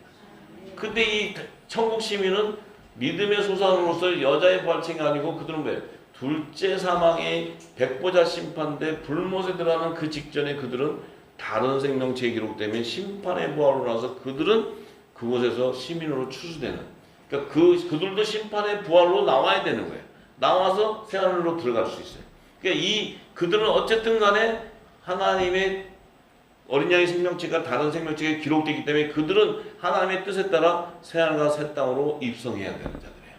A: 근데 이 천국 시민은 믿음의 소산으로서 여자의 부활체가 아니고 그들은 뭐예요? 둘째 사망의 백보자 심판대 불못에 들어가는 그 직전에 그들은 다른 생명체에 기록되면 심판의 부활로 나서 그들은 그곳에서 시민으로 추수되는, 그러니까 그들도 심판의 부활로 나와야 되는 거예요. 나와서 새하늘로 들어갈 수 있어요. 그러니까 그들은 어쨌든 간에 하나님의 어린 양의 생명체가 다른 생명체에 기록되기 때문에 그들은 하나님의 뜻에 따라 새하늘과 새 땅으로 입성해야 되는 자들이에요.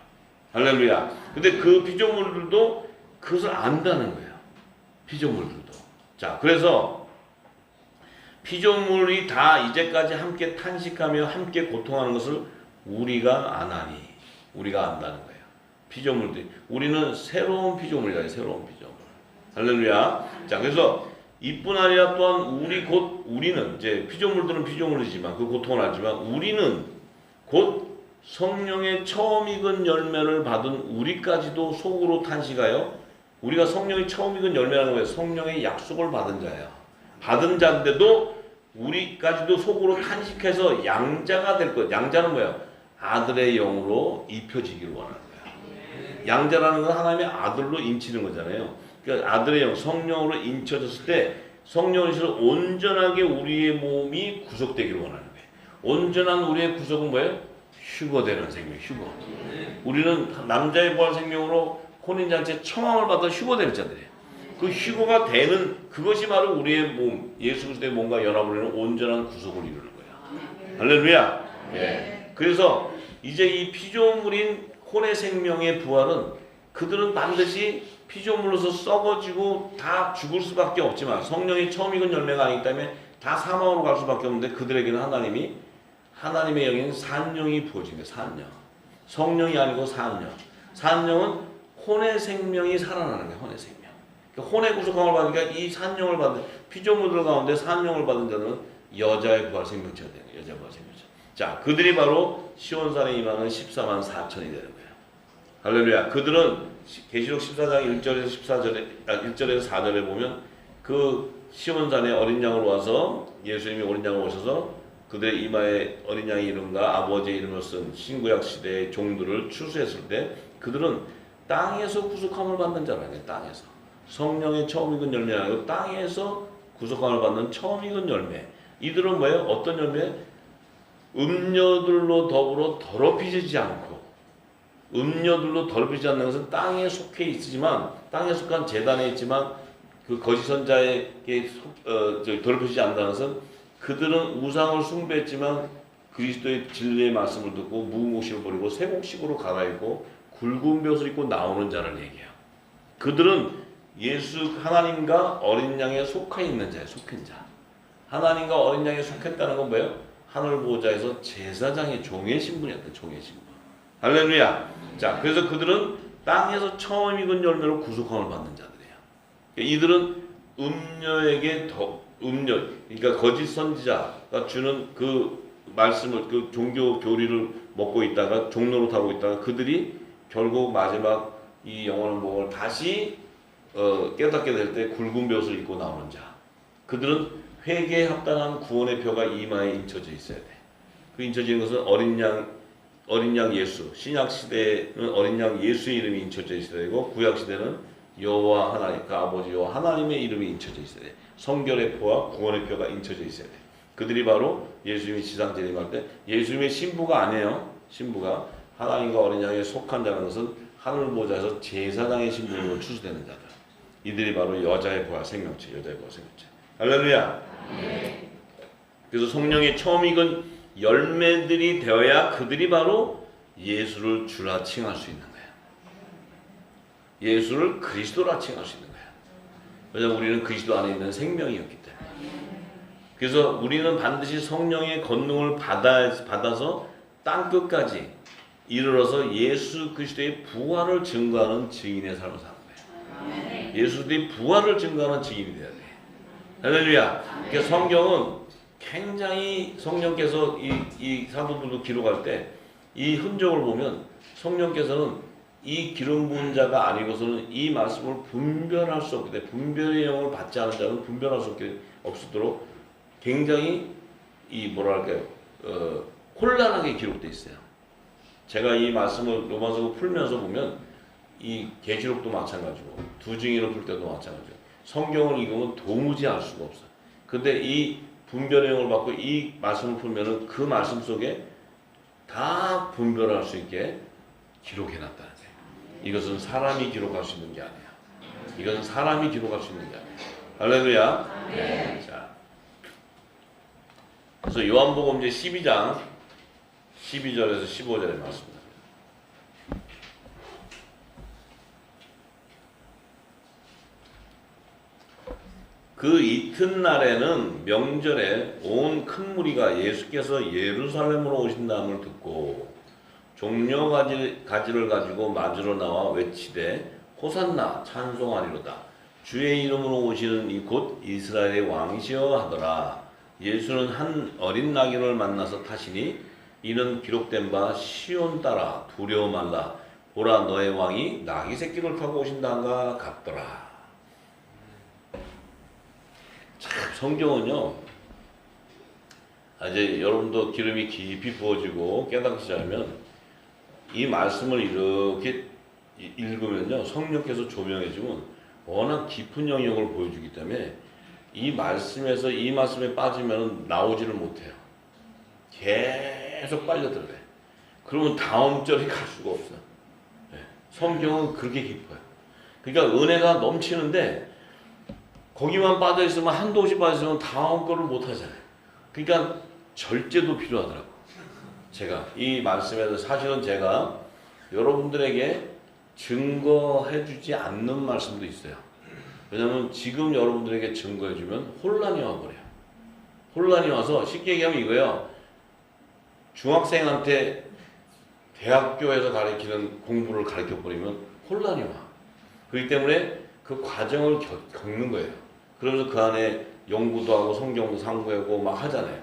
A: 할렐루야. 근데 그 피조물들도 그것을 안다는 거예요. 피조물들도. 자, 그래서 피조물이 다 이제까지 함께 탄식하며 함께 고통하는 것을 우리가 아나니, 우리가 안다는 거예요. 피조물들이. 우리는 새로운 피조물이다. 새로운 피조물. 할렐루야. 자, 그래서 이뿐 아니라 또한 우리는 이제 피조물들은 피조물이지만 그 고통을 알지만 우리는 곧 성령의 처음 익은 열매를 받은 우리까지도 속으로 탄식하여, 우리가 성령이 처음 익은 열매라는 거예요. 성령의 약속을 받은 자예요. 받은 자인데도 우리까지도 속으로 탄식해서 양자가 될 것. 양자는 뭐예요? 아들의 영으로 입혀지기를 원하는 거예요. 양자라는 건 하나님의 아들로 인치는 거잖아요. 그러니까 아들의 영, 성령으로 인쳐졌을 때 성령으로 온전하게 우리의 몸이 구속되기를 원하는 거예요. 온전한 우리의 구속은 뭐예요? 휴거되는 생명, 휴거. 우리는 남자의 부활 생명으로 혼인잔치에 청함을 받아 휴거될 자들이에요. 그 휴거가 되는 그것이 바로 우리의 몸, 예수 그리스도의 몸과 연합을 이루는 온전한 구속을 이루는 거예요. 할렐루야. 예. 그래서 이제 이 피조물인 혼의 생명의 부활은 그들은 반드시 피조물로서 썩어지고 다 죽을 수밖에 없지만 성령이 처음 익은 열매가 아니기 때문에 다 사망으로 갈 수밖에 없는데 그들에게는 하나님의 영인 산령이 부어진 거예요. 산령. 성령이 아니고 산령. 산령은 혼의 생명이 살아나는 거예요. 혼의 생명. 그러니까 혼의 구속함을 받으니까 이 산령을 받은 피조물들 가운데 산령을 받은 자는 여자의 부활 생명체가 되는 거예요. 여자의 부활 생명체. 자, 그들이 바로 시온산에 임하는 14만 4천이 되는 거예요. 할렐루야. 그들은 계시록 14장 1절에서 4절에 보면 그 시온산에 어린 양으로 와서 예수님이 어린 양으로 오셔서 그들의 이마에 어린 양의 이름과 아버지의 이름을 쓴 신구약 시대의 종들을 추수했을 때 그들은 땅에서 구속함을 받는 자라요. 땅에서. 성령의 처음 익은 열매가 아니고 땅에서 구속함을 받는 처음 익은 열매. 이들은 뭐예요? 어떤 열매? 음녀들로 더불어 더럽히지 않고, 음녀들로 더럽히지 않는 것은 땅에 속해 있지만, 땅에 속한 제단에 있지만 그 거짓 선자에게 더럽히지 않는다는 것은 그들은 우상을 숭배했지만 그리스도의 진리의 말씀을 듣고 묵은 옷을 버리고 새 곡식으로 갈아입고 굵은 벼슬 입고 나오는 자를 얘기해요. 그들은 예수 하나님과 어린 양에 속해 있는 자예요. 속한 자. 하나님과 어린 양에 속했다는 건 뭐예요? 하늘 보호자에서 제사장의 종의 신분이었다. 종의 신분. 할렐루야. 자, 그래서 그들은 땅에서 처음 익은 열매로 구속함을 받는 자들이에요. 이들은 음녀에게 음녀, 그러니까 거짓 선지자가 주는 그 말씀을, 그 종교 교리를 먹고 있다가 종로로 타고 있다가 그들이 결국 마지막 이 영원한 복을 다시 깨닫게 될 때 굵은 벼슬을 입고 나오는 자. 그들은 회개에 합당한 구원의 표가 이마에 인쳐져 있어야 돼. 그 인쳐지는 것은 어린 양 예수. 신약 시대는 어린 양 예수의 이름이 인쳐져 있어야 되고 구약 시대는 여호와 하나님, 그 아버지 여호와 하나님의 이름이 인쳐져 있어야 돼. 성결의 표와 구원의 표가 인쳐져 있어야 돼. 그들이 바로 예수님이 지상 재림할 때 예수님의 신부가 아니에요. 신부가 하나님과 어린 양에 속한 자라는 것은 하늘 보좌에서 제사장의 신분으로 추수되는 자들. 이들이 바로 여자의 부활 생명체, 여자의 부활 생명체. 할렐루야. 그래서 성령의 처음 익은 열매들이 되어야 그들이 바로 예수를 주라 칭할 수 있는 거예요. 예수를 그리스도라 칭할 수 있는 거예요. 왜냐하면 우리는 그리스도 안에 있는 생명이었기 때문에. 그래서 우리는 반드시 성령의 권능을 받아서 땅끝까지 이르러서 예수 그리스도의 부활을 증거하는 증인의 삶을 사는 거예요. 예수의 부활을 증거하는 증인이 돼야 돼. 할렐루야. 그러니까 성경은 굉장히 성령께서 이 사도들도 기록할 때 이 흔적을 보면 성령께서는 이 기름 부은 자가 아니고서는 이 말씀을 분별할 수 없기 때문에 분별의 영을 받지 않은 자는 분별할 수 없도록 굉장히 혼란하게 기록되어 있어요. 제가 이 말씀을 로마서 풀면서 보면 이 계시록도 마찬가지고 두 증인을 풀 때도 마찬가지고 성경을 읽으면 도무지 알 수가 없어요. 근데 이 분별의 영을 받고 이 말씀을 풀면은 그 말씀 속에 다 분별할 수 있게 기록해놨다는 거예요. 이것은 사람이 기록할 수 있는 게 아니야. 이것은 사람이 기록할 수 있는 게 아니야. 할렐루야. 네. 자, 그래서 요한복음 이제 12장 12절에서 15절의 말씀입니다. 그 이튿날에는 명절에 온 큰 무리가 예수께서 예루살렘으로 오신다음을 듣고 종려 가지를 가지고 맞으러 나와 외치되 호산나 찬송하리로다. 주의 이름으로 오시는 이 곧 이스라엘의 왕이시여 하더라. 예수는 한 어린 나귀를 만나서 타시니 이는 기록된 바 시온 따라 두려워 말라. 보라 너의 왕이 나귀 새끼를 타고 오신다가 같더라. 참 성경은요, 이제 여러분도 기름이 깊이 부어지고 깨닫기 시작하면 이 말씀을 이렇게 읽으면요, 성령께서 조명해주면 워낙 깊은 영역을 보여주기 때문에 이 말씀에서 이 말씀에 빠지면 나오지를 못해요. 계속 빨려들어요. 그러면 다음 절이 갈 수가 없어요. 성경은 그렇게 깊어요. 그러니까 은혜가 넘치는데 거기만 빠져있으면 한도 없이 빠져있으면 다음 거를 못하잖아요. 그러니까 절제도 필요하더라고. 제가 이 말씀에서 사실은 제가 여러분들에게 증거해주지 않는 말씀도 있어요. 왜냐하면 지금 여러분들에게 증거해주면 혼란이 와버려요. 혼란이 와서 쉽게 얘기하면 이거예요. 중학생한테 대학교에서 가르치는 공부를 가르쳐버리면 혼란이 와. 그렇기 때문에 그 과정을 겪는 거예요. 그러면서 그 안에 연구도 하고 성경도 상고하고 막 하잖아요.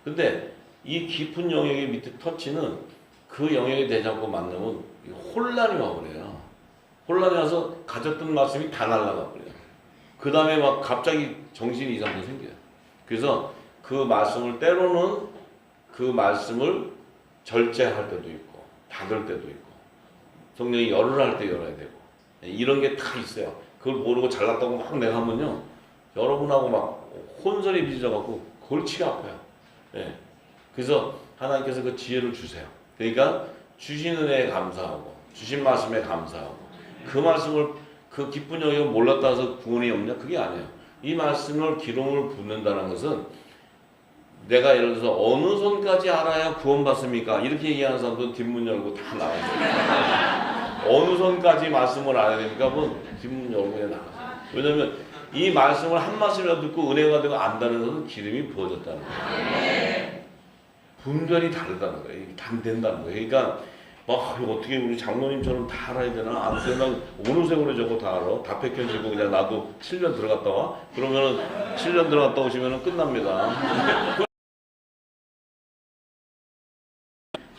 A: 근데 이 깊은 영역의 밑에 터치는 그 영역에 되지 않고 만나면 혼란이 와버려요. 혼란이 와서 가졌던 말씀이 다 날아가 버려요. 그 다음에 막 갑자기 정신이 이상도 생겨요. 그래서 그 말씀을 때로는 그 말씀을 절제할 때도 있고 닫을 때도 있고 성령이 열을 할 때 열어야 되고 이런 게 다 있어요. 그걸 모르고 잘났다고 막 내가 하면요 여러분하고 막 혼선이 빚어갖고 골치가 아파요. 예. 그래서 하나님께서 그 지혜를 주세요. 그러니까 주신 은혜에 감사하고 주신 말씀에 감사하고 그 말씀을 그 기쁜 영역을 몰랐다 해서 구원이 없냐? 그게 아니에요. 이 말씀을 기름을 붓는다는 것은 내가 예를 들어서 어느 선까지 알아야 구원받습니까? 이렇게 얘기하는 사람도 뒷문 열고 다 나와요. 어느 선까지 말씀을 알아야 됩니까? 뭐 뒷문 열고 그냥 나가요. 왜냐면 이 말씀을 한 말씀이라도 듣고 은혜가 되고 안다는 것은 기름이 부어졌다는 거예요. 분별이 다르다는 거예요. 이게 다 된다는 거예요. 그러니까 이거 어떻게 우리 장로님처럼 다 알아야 되나? 안 되면 어느 세월에 저거 다 알아? 다 패켜지고 그냥 나도 7년 들어갔다 와? 그러면은 7년 들어갔다 오시면은 끝납니다.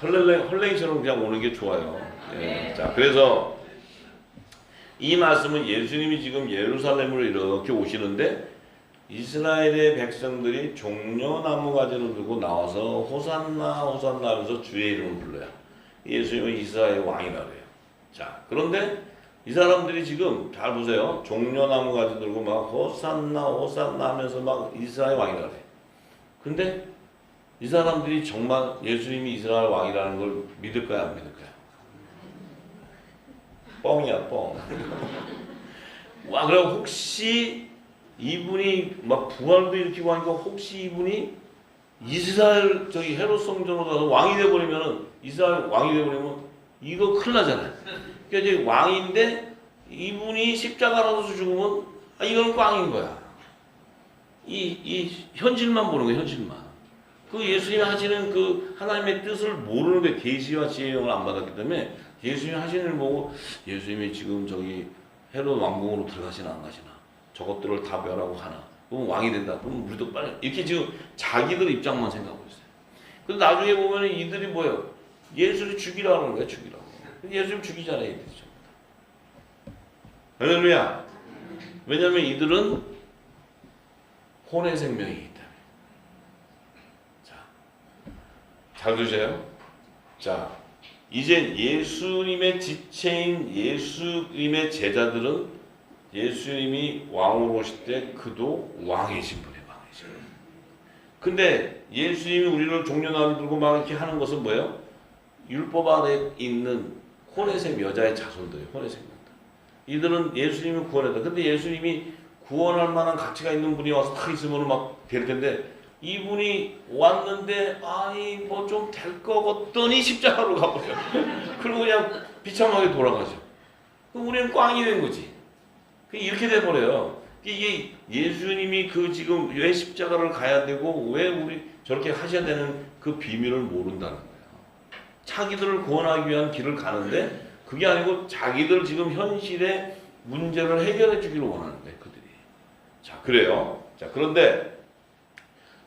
A: 헐랭이처럼 그냥 오는 게 좋아요. 예. 자, 그래서 이 말씀은 예수님이 지금 예루살렘으로 이렇게 오시는데 이스라엘의 백성들이 종려나무 가지를 들고 나와서 호산나 호산나 하면서 주의 이름을 불러요. 예수님은 이스라엘 왕이라 그래요. 자, 그런데 이 사람들이 지금 잘 보세요. 종려나무 가지 들고 막 호산나 호산나 하면서 막 이스라엘 왕이라 그래요. 근데 이 사람들이 정말 예수님이 이스라엘 왕이라는 걸 믿을까요? 안 믿을까요? 뻥이야, 뻥. 와, 그럼 혹시 이분이 막 부활도 일으키고 하니까 혹시 이분이 이스라엘 헤롯 성전으로 가서 왕이 돼버리면은 이스라엘 왕이 돼버리면 이거 큰일 나잖아요. 그러니까 이제 왕인데 이분이 십자가라서 죽으면 이건 꽝인 거야. 이 현실만 보는 거야, 현실만. 그 예수님이 하시는 그 하나님의 뜻을 모르는 게 계시와 지혜의 영을 안 받았기 때문에 예수님이 하시는 일 보고 예수님이 지금 헤롯 왕궁으로 들어가시나 안 가시나 저것들을 다 멸하고 하나 그럼 왕이 된다 그럼 우리도 빨리 이렇게 지금 자기들 입장만 생각하고 있어요. 근데 나중에 보면 이들이 뭐예요? 예수를 죽이라고 하는 거야. 죽이라고. 예수님 죽이잖아요. 이들이 전부 다. 할렐루야. 왜냐하면 이들은 혼의 생명이기 때문에. 잘 들으세요? 자, 이제 예수님의 지체인 예수님의 제자들은 예수님이 왕으로 오실 때 그도 왕이신 분이 왕이신 분이에요. 근데 예수님이 우리를 종려나무 들고 막 이렇게 하는 것은 뭐예요? 율법 안에 있는 호레셈 여자의 자손들이에요. 호레셈들. 이들은 예수님이 구원했다. 근데 예수님이 구원할 만한 가치가 있는 분이 와서 탁 있으면 막 될 텐데 이분이 왔는데 뭐 좀 될 것 같더니 십자가로 가버려요. 그리고 그냥 비참하게 돌아가죠. 그럼 우리는 꽝이 된 거지. 이렇게 돼버려요. 이게 예수님이 그 지금 왜 십자가를 가야 되고 왜 우리 저렇게 하셔야 되는 그 비밀을 모른다는 거예요. 자기들을 구원하기 위한 길을 가는데 그게 아니고 자기들 지금 현실의 문제를 해결해 주기를 원하는데 그들이. 자, 그래요. 자, 그런데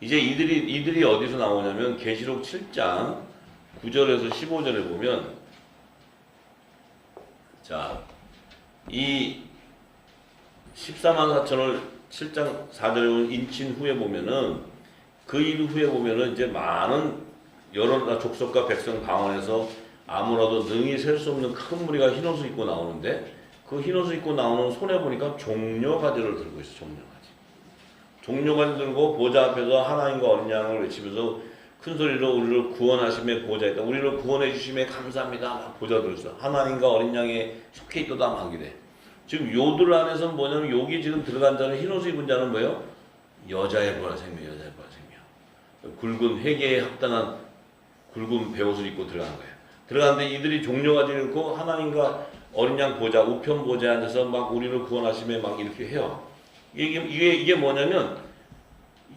A: 이제 이들이 어디서 나오냐면 계시록 7장 9절에서 15절에 보면 자, 이 14만 4천을 7장 4절에 인친 후에 보면은 그 일 후에 보면은 이제 많은 여러 족속과 백성 방언에서 아무라도 능히 셀 수 없는 큰 무리가 흰옷을 입고 나오는데 그 흰옷을 입고 나오는 손에 보니까 종려가지를 들고 있어. 종려가지. 종려가지 들고 보좌 앞에서 하나님과 어린 양을 외치면서 큰 소리로 우리를 구원하심에 보좌에 있다. 우리를 구원해 주심에 감사합니다. 막 보좌 들었어. 하나님과 어린 양에 속해 있도다 막 이래. 지금 요들 안에서는 뭐냐면 여기 지금 들어간 자는 흰옷을 입은 자는 뭐예요? 여자의 부활 생명, 여자의 부활 생명. 굵은 회개에 합당한 굵은 베옷을 입고 들어간 거예요. 들어갔는데 이들이 종려가지를 입고 하나님과 어린 양 보좌, 우편 보좌에 앉아서 막 우리를 구원하심에 막 이렇게 해요. 이게 뭐냐면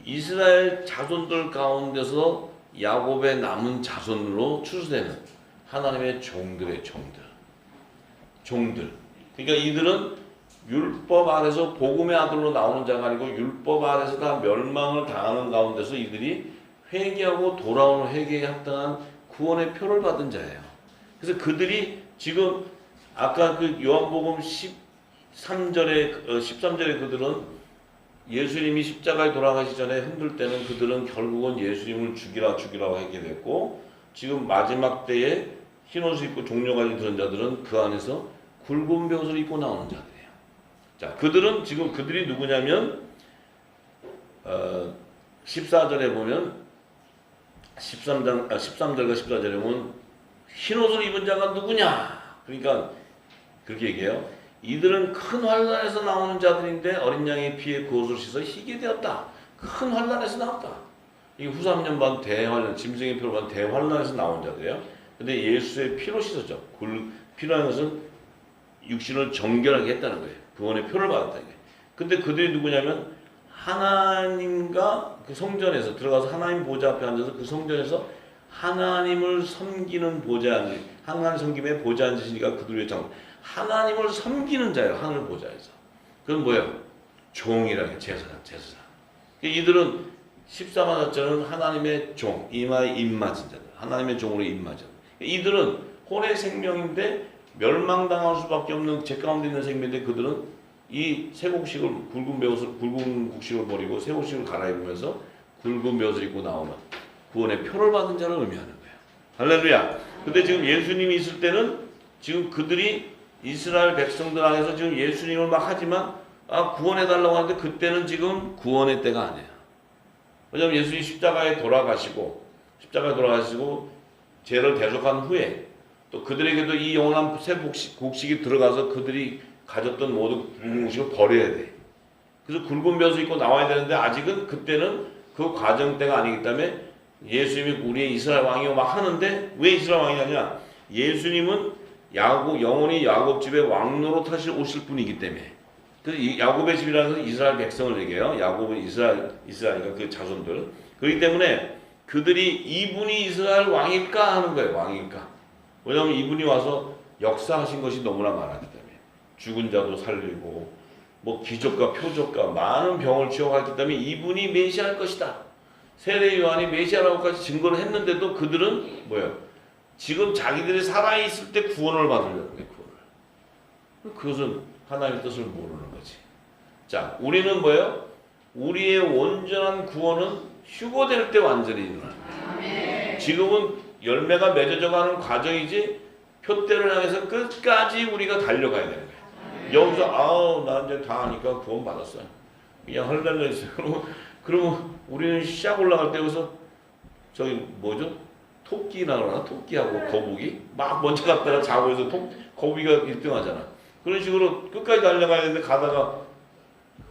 A: 이스라엘 자손들 가운데서 야곱의 남은 자손으로 추수되는 하나님의 종들의 종들. 그러니까 이들은 율법 아래서 복음의 아들로 나오는 자가 아니고 율법 아래서 다 멸망을 당하는 가운데서 이들이 회개하고 돌아오는 회개에 합당한 구원의 표를 받은 자예요. 그래서 그들이 지금 아까 그 요한복음 13절에 그들은 예수님이 십자가에 돌아가시 전에 흔들 때는 그들은 결국은 예수님을 죽이라고 하게 됐고 지금 마지막 때에 흰옷을 입고 종려가지 들은 자들은 그 안에서 굵은 베옷을 입고 나오는 자들이에요. 자, 그들이 누구냐면 14절에 보면 13절과 14절에 보면 흰옷을 입은 자가 누구냐? 그러니까 그렇게 얘기해요. 이들은 큰 환난에서 나오는 자들인데 어린 양의 피에 그 옷을 씻어 희게 되었다. 큰 환난에서 나왔다. 이게 후 3년 반 대환란, 짐승의 피로 반 대환란에서 나온 자들이에요. 근데 예수의 피로 씻었죠. 피라는 것은 육신을 정결하게 했다는 거예요. 구원의 표를 받았다는 거예요. 근데 그들이 누구냐면 하나님과 그 성전에서 들어가서 하나님 보좌 앞에 앉아서 그 성전에서 하나님을 섬기는 보좌 앉으, 하나님 섬김에 보좌 앉으시니까 그들의 장 하나님을 섬기는 자예요. 하늘 보좌에서. 그건 뭐예요? 종이라는 제사장. 이들은 14만 4천은 하나님의 종, 이마에 입맞은 자들. 하나님의 종으로 입맞은 자들. 이들은 혼의 생명인데 멸망당할 수밖에 없는 제 가운데 있는 생명인데 그들은 이 새곡식을 굵은 국식을 버리고 새곡식을 갈아입으면서 굵은 벼옷을 입고 나오는 구원의 표를 받은 자를 의미하는 거예요. 할렐루야. 근데 지금 예수님이 있을 때는 지금 그들이 이스라엘 백성들 안에서 지금 예수님을 막 하지만 구원해달라고 하는데 그때는 지금 구원의 때가 아니에요. 왜냐하면 예수님이 십자가에 돌아가시고 죄를 대속한 후에 또 그들에게도 이 영원한 새 곡식이 들어가서 그들이 가졌던 모든 굵은 곡식을 버려야 돼. 그래서 굵은 벼옷을 입고 나와야 되는데 아직은 그때는 그 과정 때가 아니기 때문에 예수님이 우리의 이스라엘 왕이요 막 하는데 왜 이스라엘 왕이냐냐? 예수님은 영원히 야곱 집에 왕노릇 하실 오실 분이기 때문에. 그래서 야곱의 집이라는 것은 이스라엘 백성을 얘기해요. 야곱은 이스라엘이니까 그 자손들. 그렇기 때문에 그들이 이분이 이스라엘 왕일까 하는 거예요. 왕일까. 왜냐하면 이분이 와서 역사하신 것이 너무나 많았기 때문에. 죽은 자도 살리고 뭐 기적과 표적과 많은 병을 치유하기 때문에 이분이 메시아일 것이다. 세례 요한이 메시아라고까지 증거를 했는데도 그들은 뭐예요? 지금 자기들이 살아있을 때 구원을 받으려고 해. 그것은 하나님의 뜻을 모르는 거지. 자, 우리는 뭐예요? 우리의 온전한 구원은 휴거될 때 완전히 일어나는 거예요. 지금은 열매가 맺어져가는 과정이지 표대를 향해서 끝까지 우리가 달려가야 되는 거예요. 여기서 나 이제 다 하니까 구원 받았어요. 그냥 할렐루야 있어요. 그러면 우리는 시작 올라갈 때 여기서 저기 뭐죠? 토끼나 그러나? 토끼하고 거북이 막 먼저 갔다가 자고 해서 거북이가 1등 하잖아. 그런 식으로 끝까지 달려가야 되는데 가다가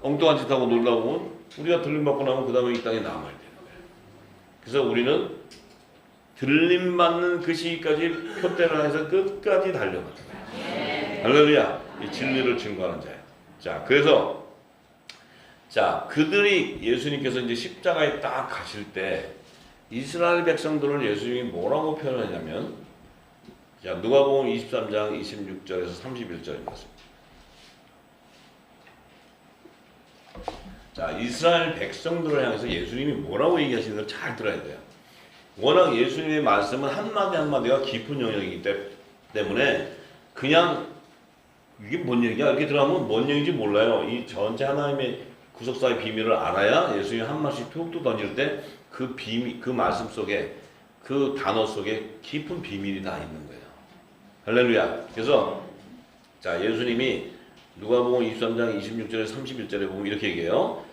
A: 엉뚱한 짓 하고 놀다 보면 우리가 들림받고 나면 그 다음에 이 땅에 남아야 되는 거예요. 그래서 우리는 들림받는 그 시기까지 표대를 해서 끝까지 달려가는 거예요. 할렐루야. 이 진리를 증거하는 자예요. 자, 그래서 자, 그들이 예수님께서 이제 십자가에 딱 가실 때 이스라엘 백성들을 예수님이 뭐라고 표현하냐면, 자, 누가복음 23장 26절에서 31절의 말씀. 자, 이스라엘 백성들을 향해서 예수님이 뭐라고 얘기하시는 걸 잘 들어야 돼요. 워낙 예수님의 말씀은 한마디 한마디가 깊은 영역이기 때문에 그냥 이게 뭔 얘기야? 이렇게 들어가면 뭔 얘기인지 몰라요. 이 전체 하나님의 구속사의 비밀을 알아야 예수님이 한 말씩 툭툭 던질 때 그 비밀, 그 말씀 속에, 그 단어 속에 깊은 비밀이 다 있는 거예요. 할렐루야. 그래서 자, 예수님이 누가복음 23장 26절에 31절에 보면 이렇게 얘기해요.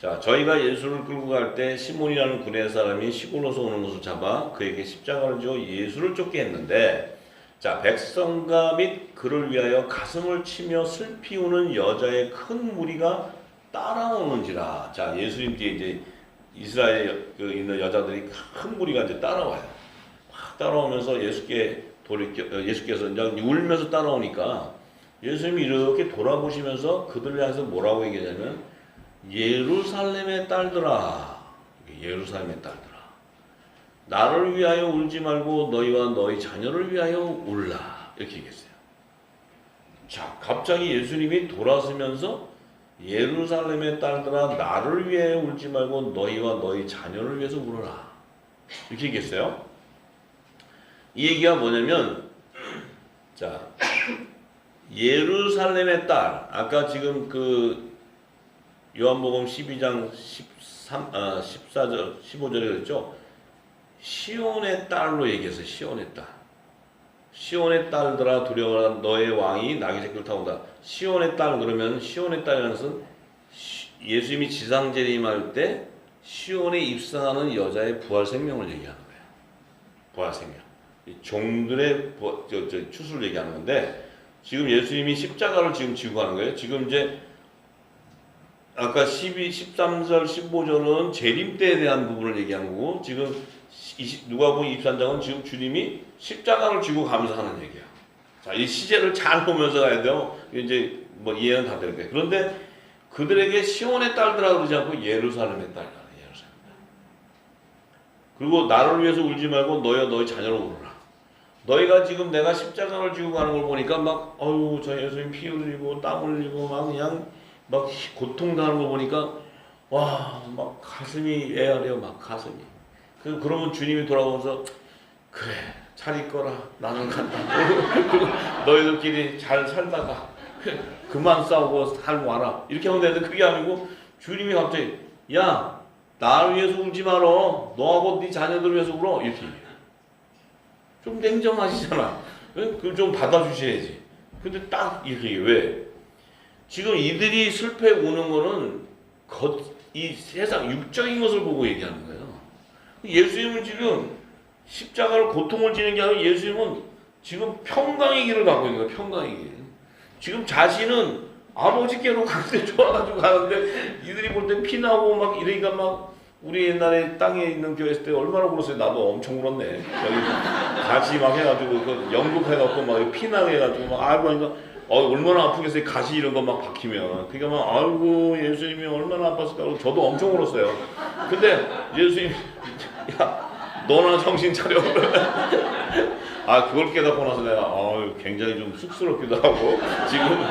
A: 자, 저희가 예수를 끌고 갈 때 시몬이라는 구레 사람이 시골로서 오는 것을 잡아 그에게 십자가를 지어 예수를 쫓게 했는데, 자, 백성가 및 그를 위하여 가슴을 치며 슬피 우는 여자의 큰 무리가 따라오는지라. 자, 예수님 뒤에 이제 이스라엘에 있는 여자들이 큰 무리가 이제 따라와요. 막 따라오면서 예수께서 이제 울면서 따라오니까 예수님이 이렇게 돌아보시면서 그들을 향해서 뭐라고 얘기하냐면, 예루살렘의 딸들아, 예루살렘의 딸들아, 나를 위하여 울지 말고 너희와 너희 자녀를 위하여 울라, 이렇게 얘기했어요. 자, 갑자기 예수님이 돌아서면서 예루살렘의 딸들아, 나를 위하여 울지 말고 너희와 너희 자녀를 위해서 울어라, 이렇게 얘기했어요. 이 얘기가 뭐냐면, 자, 예루살렘의 딸, 아까 지금 그 요한복음 12장 14절, 15절에 그랬죠. 시온의 딸로 얘기해서 시온의 딸. 시온의 딸들아 두려워라, 너의 왕이 나귀 새끼를 타고 온다. 시온의 딸, 그러면 시온의 딸이라는 것은 예수님이 지상재림할 때 시온에 입성하는 여자의 부활 생명을 얘기하는 거예요. 부활 생명. 종들의 추수를 얘기하는 건데, 지금 예수님이 십자가를 지금 지고 가는 거예요. 지금 이제 아까 13절, 15절은 재림 때에 대한 부분을 얘기한 거고, 지금 누가복음 23장은 지금 주님이 십자가를 지고 가면서 하는 얘기야. 자, 이 시제를 잘 보면서 가야 돼요. 이제 뭐 이해는 다 될 거예요. 그런데 그들에게 시온의 딸들아 그러지 않고 예루살렘의 딸이라. 예루살렘 딸. 그리고 나를 위해서 울지 말고 너희와 너희 자녀를 울어라. 너희가 지금 내가 십자가를 지고 가는 걸 보니까 막 어유 저 예수님 피 흘리고 땀 흘리고 막 그냥 막 고통당하는 거 보니까 와, 막 가슴이 애아려, 막 가슴이. 그러면 주님이 돌아오면서 그래, 잘 있거라, 나는 간다. 너희들끼리 잘 살다가 그만 싸우고 살고 와라, 이렇게 하면 되는데 그게 아니고 주님이 갑자기 야, 나를 위해서 울지 마라, 너하고 네 자녀들 위해서 울어, 이렇게 얘기해요. 좀 냉정하시잖아. 그걸 좀 받아주셔야지. 근데 딱 이렇게 왜? 지금 이들이 슬퍼 우는 거는 이 세상 육적인 것을 보고 얘기하는 거예요. 예수님은 지금 십자가를 고통을 지는 게 아니라 예수님은 지금 평강의 길을 가고 있는 거예요. 평강의 길. 지금 자신은 아버지께로 가는데 좋아가지고 가는데 이들이 볼 때 피나고 막 이러니까 막 우리 옛날에 땅에 있는 교회 있을 때 얼마나 울었어요. 나도 엄청 울었네. 여기 가시 막 해가지고 그 연극해갖고 막 피나게 해가지고 막 아이고 하니까 얼마나 아프겠어요. 가시 이런 거 막 박히면. 그러니까 막 아이고 예수님이 얼마나 아팠을까. 저도 엄청 울었어요. 근데 예수님 야, 너나 정신 차려. 아, 그걸 깨닫고 나서 내가 굉장히 좀 쑥스럽기도 하고 지금.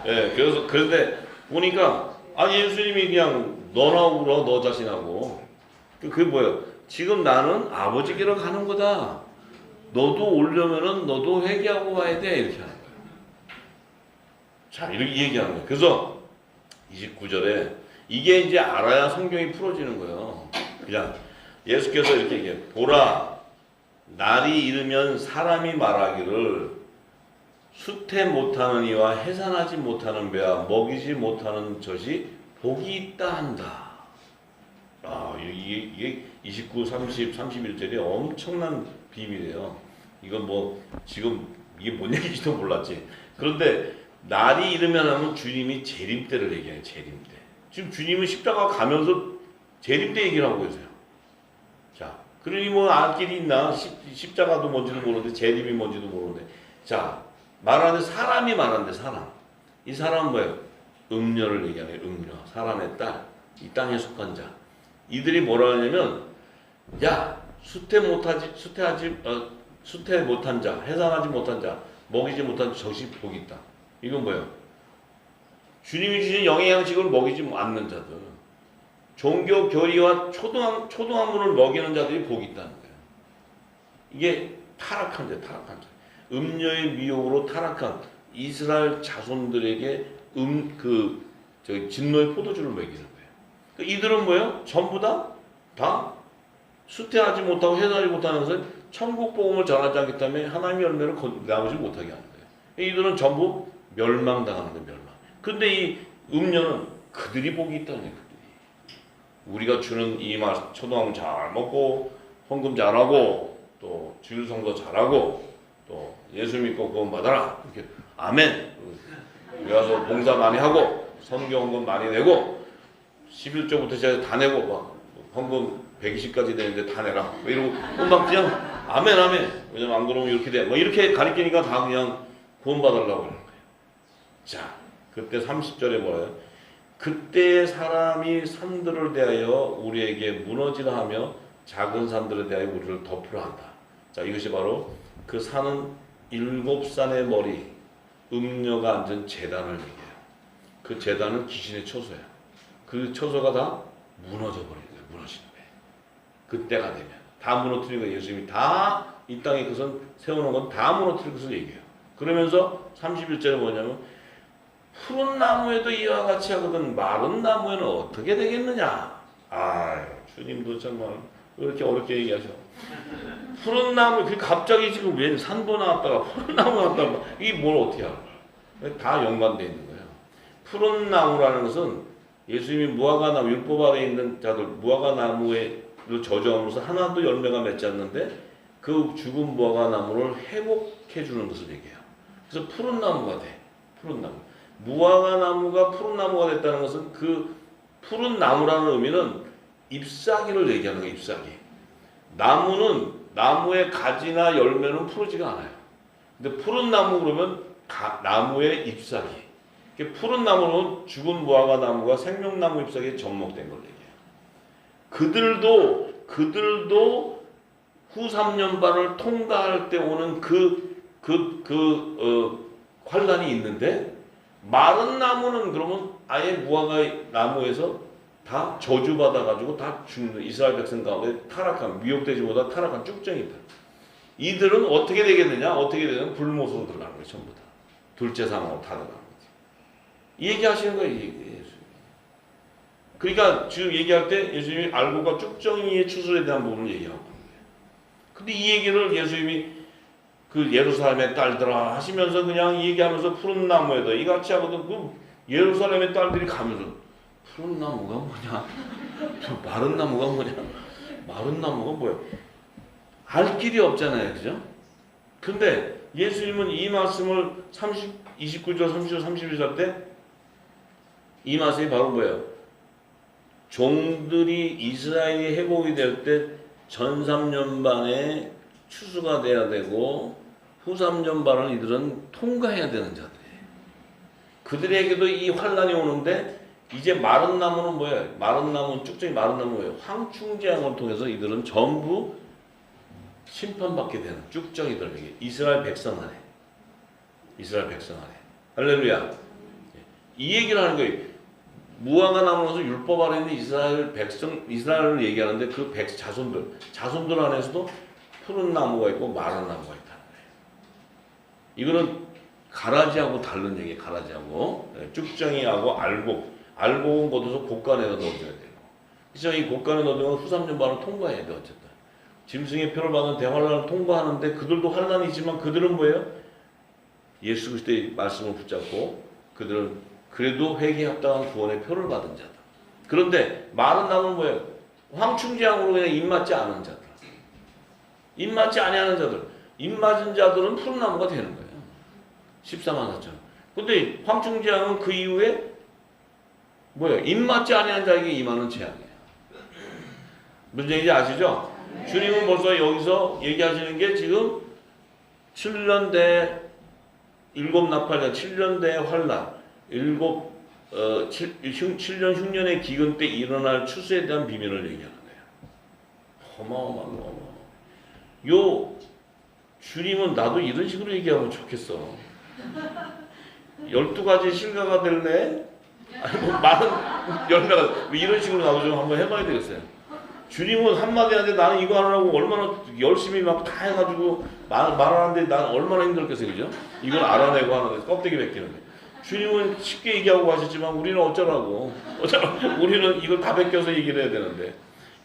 A: 예, 그래서 그런데 보니까 예수님이 그냥 너나 울어, 너 자신하고. 그게 뭐예요? 지금 나는 아버지께로 가는 거다. 너도 오려면은 너도 회개하고 와야 돼, 이렇게 하는 거예요. 자, 이렇게 얘기하는 거예요. 그래서 29절에 이게 이제 알아야 성경이 풀어지는 거예요. 그냥 예수께서 이렇게 얘기해요. 보라, 날이 이르면 사람이 말하기를 수태 못하는 이와 해산하지 못하는 배와 먹이지 못하는 젖이 복이 있다 한다. 이게 29, 30, 31절이 엄청난 비밀이에요. 이건 뭐 지금 이게 뭔 얘기인지도 몰랐지. 그런데 날이 이르면 하면 주님이 재림 때를 얘기해요. 재림 때. 지금 주님은 십자가 가면서 재림 때 얘기를 하고 계세요. 자, 그러니 뭐 알 길이 있나? 십자가도 뭔지도 모르는데 재림이 뭔지도 모르는데. 자, 말하는데 사람이 말하는데 사람. 이 사람은 뭐예요? 음녀를 얘기하는 거예요. 음녀, 사람의 딸, 이 땅에 속한 자. 이들이 뭐라 하냐면, 야, 수태 못한 자, 해산하지 못한 자, 먹이지 못한 저시 복이 있다. 이건 뭐예요? 주님이 주신 영의 양식을 먹이지 않는 자들, 종교 교리와 초등학문을 먹이는 자들이 복이 있다는 거예요. 이게 타락한 자, 타락한 자. 음녀의 미혹으로 타락한 이스라엘 자손들에게 진노의 포도주를 먹이는 거예요. 그러니까 이들은 뭐예요? 전부 다 수태하지 못하고 해산하지 못하는 것은 천국 복음을 전하지 않기 때문에 하나님의 열매를 나오지 못하게 하는 거예요. 이들은 전부 멸망당하는 거예요. 멸망. 근데 이 음녀는 그들이 복이 있다는 거예요. 우리가 주는 이 초등학교 잘 먹고 헌금 잘하고 또 주일성도 잘하고 또 예수 믿고 구원 받아라 이렇게 아멘. 여기 와서 봉사 많이 하고 선교 헌금 많이 내고 11조부터 시작해서 다 내고 막 헌금 120까지 되는데 다 내라 이러고 막 그냥 아멘 아멘. 왜냐면 안 그러면 이렇게 돼. 뭐 이렇게 가르치니까 다 그냥 구원 받으려고 그러는 거예요. 자, 그때 30절에 뭐예요? 그때 사람이 산들을 대하여 우리에게 무너지라 하며 작은 산들에 대하여 우리를 덮으라 한다. 자, 이것이 바로 그 산은 7산의 머리 음녀가 앉은 제단을 얘기해요. 그 제단은 귀신의 처소야. 그 처소가 다 무너져 버리는 거예요. 무너지는 거예요. 그때가 되면 다 무너뜨리고 예수님이 다 이 땅에 그것은 세우는 건 다 무너뜨릴 것을 얘기해요. 그러면서 31절에 뭐냐면 푸른 나무에도 이와 같이 하거든 마른 나무에는 어떻게 되겠느냐. 아유, 주님도 정말 왜 이렇게 어렵게 얘기하셔. 푸른 나무, 갑자기 지금 웬 산도 나왔다가 푸른 나무 나왔다가 이게 뭘 어떻게 알아? 다 연관되어 있는 거예요. 푸른 나무라는 것은 예수님이 무화과나무, 율법 아래에 있는 자들 무화과나무를 저주함으로써 하나도 열매가 맺지 않는데 그 죽은 무화과나무를 회복해 주는 것을 얘기해요. 그래서 푸른 나무가 돼. 푸른 나무. 무화과나무가 푸른 나무가 됐다는 것은 그 푸른 나무라는 의미는 잎사귀를 얘기하는 거예요. 잎사귀. 나무는 나무의 가지나 열매는 푸르지가 않아요. 근데 푸른 나무 그러면 나무의 잎사귀. 푸른 나무는 죽은 무화과나무가 생명나무 잎사귀에 접목된 걸 얘기해요. 그들도 후 3년반을 통과할 때 오는 환란이 있는데 마른 나무는 그러면 아예 무화과 나무에서 다 저주받아가지고 다 죽는 이스라엘 백성 가운데 타락한 미혹되지 못한 타락한 쭉정이다. 이들은 어떻게 되겠느냐? 어떻게 되냐면 불못으로 들어가는 거예요. 전부 다. 둘째 상황으로 다 들어가는 거지. 이 얘기하시는 거예요. 예수님. 그러니까 지금 얘기할 때 예수님이 알고가 쭉정이의 추수에 대한 부분을 얘기하고 있는 거예요. 근데 이 얘기를 예수님이 그 예루살렘의 딸들아 하시면서 그냥 얘기하면서 푸른 나무에도 이같이 하거든. 그 예루살렘의 딸들이 가면서 푸른 나무가 뭐냐? 마른 나무가 뭐냐? 마른 나무가 뭐야? 알 길이 없잖아요. 그죠? 근데 예수님은 이 말씀을 29절, 30절, 31절 때 이 말씀이 바로 뭐예요? 종들이 이스라엘이 회복이 될 때 전 3년 반에 추수가 돼야 되고 후 3년 반을 이들은 통과해야 되는 자들이에요. 그들에게도 이 환란이 오는데 이제 마른 나무는 뭐예요? 마른 나무는 쭉정이 마른 나무예요. 황충재앙을 통해서 이들은 전부 심판받게 되는 쭉정이들에게 이스라엘 백성 안에 이스라엘 백성 안에 할렐루야. 이 얘기를 하는 거예요. 무화과 나무에서 율법 아래 있는 이스라엘 백성 이스라엘을 얘기하는데 그 자손들 안에서도 푸른 나무가 있고 마른 나무가 있다는 거예요. 이거는 가라지하고 다른 얘기예요. 가라지하고 쭉정이하고 알곡은 걷어서 곡간에다 넣어줘야 되고 그래서 이 곡간에 넣어두면 후 3년 반을 통과해야 돼. 어쨌든 짐승의 표를 받는 대환란을 통과하는데 그들도 환란이지만 그들은 뭐예요? 예수 그리스도의 말씀을 붙잡고 그들은 그래도 회개에 합당한 구원의 표를 받은 자다. 그런데 마른 나무는 뭐예요? 황충재앙으로 그냥 입맞지 않은 자들. 입맞지 아니하는 자들. 입맞은 자들은 푸른 나무가 되는 거예요. 14만 4천. 근데 황충재앙은 그 이후에 뭐예요? 입맞지 아니하는 자에게 임하는 재앙이에요. 무슨 얘기인지 아시죠? 주님은 벌써 여기서 얘기하시는 게 지금 7년 대 7 나팔 7년 대 환란 7 7년 흉년의 기근 때 일어날 추수에 대한 비밀을 얘기하는 거예요. 어마어마한 거. 요 주님은 나도 이런 식으로 얘기하면 좋겠어. 12가지 실가가 될래? 아니 뭐 많은 열매가 이런 식으로 나도 좀 한번 해봐야 되겠어요. 주님은 한마디 하는데 나는 이거 하느라고 얼마나 열심히 막 다 해가지고 말하는데 나는 얼마나 힘들겠어요, 그죠? 이걸 알아내고 하는 거 껍데기 벗기는데. 주님은 쉽게 얘기하고 하셨지만 우리는 어쩌라고. 우리는 이걸 다 벗겨서 얘기를 해야 되는데.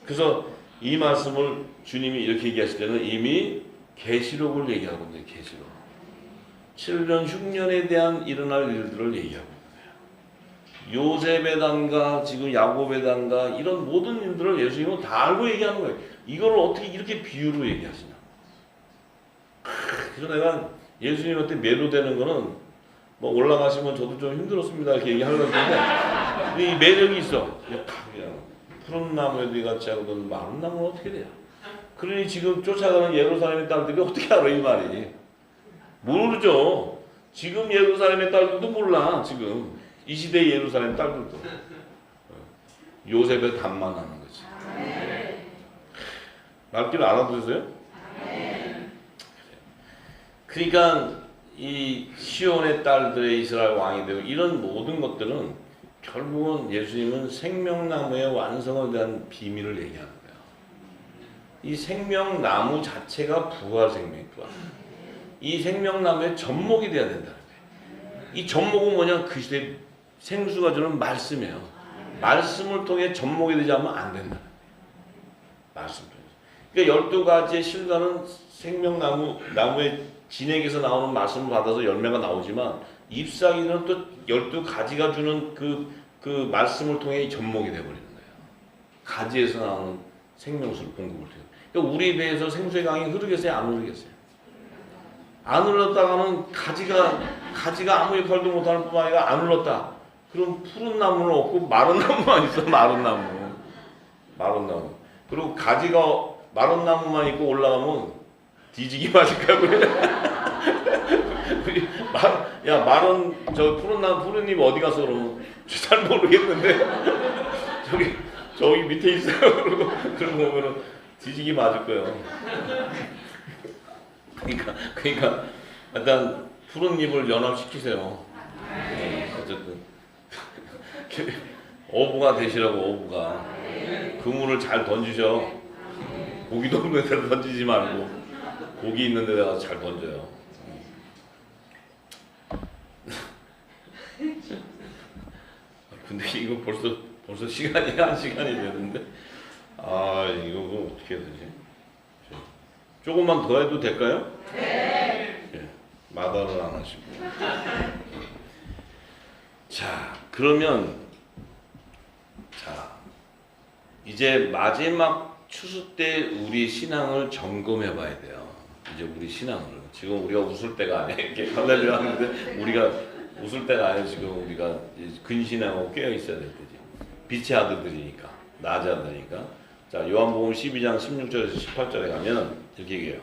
A: 그래서 이 말씀을 주님이 이렇게 얘기하실 때는 이미 계시록을 얘기하고 있는 계시록. 7년 흉년에 대한 일어날 일들을 얘기하고 있는 거예요. 요셉의 단가, 지금 야곱의 단가 이런 모든 일들을 예수님은 다 알고 얘기하는 거예요. 이걸 어떻게 이렇게 비유로 얘기하시냐. 그래서 내가 예수님한테 매료되는 거는 뭐 올라가시면 저도 좀 힘들었습니다 이렇게 얘기하려고 했는데 이 매력이 있어. 그냥 푸른 나무에 같이 하거든 마른 나무는 어떻게 돼요? 그러니 지금 쫓아가는 예루살렘의 딸들이 어떻게 알아 이 말이? 모르죠. 지금 예루살렘의 딸들도 몰라. 지금 이 시대 예루살렘 딸들도 요셉의 답만 하는 거지. 말귀를 알아들으세요? 그러니까 이 시온의 딸들의 이스라엘 왕이 되고 이런 모든 것들은 결국은 예수님은 생명나무의 완성에 대한 비밀을 얘기하는 거예요. 이 생명나무 자체가 부활 생명이야. 이 생명나무의 접목이 돼야 된다는 거예요. 이 접목은 뭐냐? 그 시대 생수가 주는 말씀이에요. 말씀을 통해 접목이 되지 않으면 안 된다는 거예요. 말씀 통해서. 그러니까 12가지의 실과는 생명나무의 진액에서 나오는 말씀을 받아서 열매가 나오지만 잎사귀는 또 12가지가 주는 그 말씀을 통해 접목이 되어버리는 거예요. 가지에서 나오는 생명수를 공급을 해요. 그러니까 우리 배에서 생수의 강이 흐르겠어요? 안 흐르겠어요? 안 흘렀다가는 가지가 아무 역할도 못하는 뿐만 아니라 안 흘렀다. 그럼 푸른 나무는 없고 마른 나무만 있어. 마른 나무. 그리고 가지가 마른 나무만 있고 올라가면 뒤지기 맞을까 그래. 야 마른 저 푸른 나무 푸른 잎 어디 가서 그러면 잘 모르겠는데 저기 밑에 있어요. 그러고 보면은 뒤지기 맞을 거예요. 그러니까 일단 푸른 잎을 연합시키세요. 어쨌든 어부가 되시라고 어부가 그물을 잘 던지셔. 고기도 없는 데다 던지지 말고 고기 있는 데다가 잘 던져요. 근데 이거 벌써 시간이 한 시간이 됐는데 이거 어떻게 해야 되지? 조금만 더 해도 될까요? 네. 마다를 안 하시고. 자, 그러면 이제 마지막 추수 때 우리 신앙을 점검해 봐야 돼요. 이제 우리 신앙을. 지금 우리가 웃을 때가 아니에요. 이렇게 할렐루야 하는데 우리가 웃을 때가 아니에요. 지금 우리가 근신하고 깨어 있어야 될 때지. 빛의 아들들이니까. 낮의 아들이니까. 자, 요한복음 12장 16절에서 18절에 가면 이렇게 얘기해요.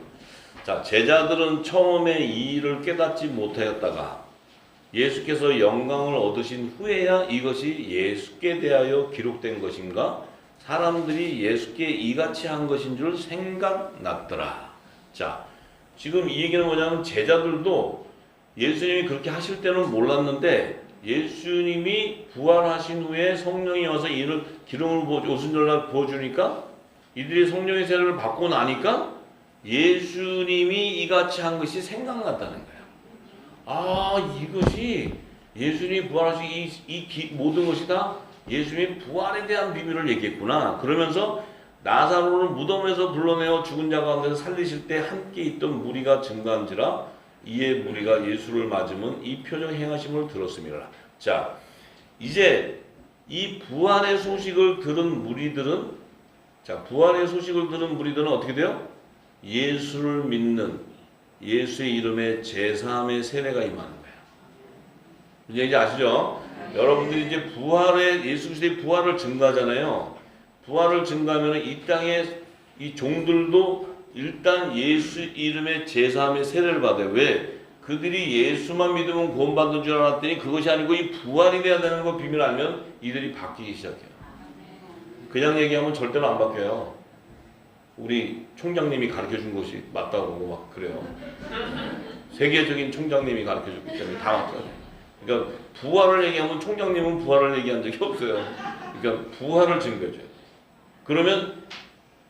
A: 자, 제자들은 처음에 이 일을 깨닫지 못하였다가 예수께서 영광을 얻으신 후에야 이것이 예수께 대하여 기록된 것인가? 사람들이 예수께 이같이 한 것인 줄 생각났더라. 자, 지금 이 얘기는 뭐냐면 제자들도 예수님이 그렇게 하실 때는 몰랐는데 예수님이 부활하신 후에 성령이 와서 이를 기름을 오순절날 부어주니까 이들이 성령의 세례를 받고 나니까 예수님이 이같이 한 것이 생각났다는 거예요. 이것이 예수님이 부활하신 모든 것이 다 예수님의 부활에 대한 비밀을 얘기했구나. 그러면서 나사로를 무덤에서 불러내어 죽은 자 가운데서 살리실 때 함께 있던 무리가 증가한지라 이에 무리가 예수를 맞으면 이 표적 행하심을 들었음이라. 자, 이제 이 부활의 소식을 들은 무리들은 어떻게 돼요? 예수를 믿는 예수의 이름에 제사함의 세례가 임하는 거예요. 이제 아시죠? 여러분들이 이제 예수 그리스도의 부활을 증가하잖아요. 부활을 증가하면 이 땅에 이 종들도 일단 예수 이름의 제사함의 세례를 받아요. 왜? 그들이 예수만 믿으면 구원받는 줄 알았더니 그것이 아니고 이 부활이 돼야 되는 거 비밀 알면 이들이 바뀌기 시작해요. 그냥 얘기하면 절대로 안 바뀌어요. 우리 총장님이 가르쳐준 것이 맞다고 그러고 막 그래요. 세계적인 총장님이 가르쳐줬기 때문에 다 맞아요. 그러니까 부활을 얘기하면 총장님은 부활을 얘기한 적이 없어요. 그러니까 부활을 증거해줘요. 그러면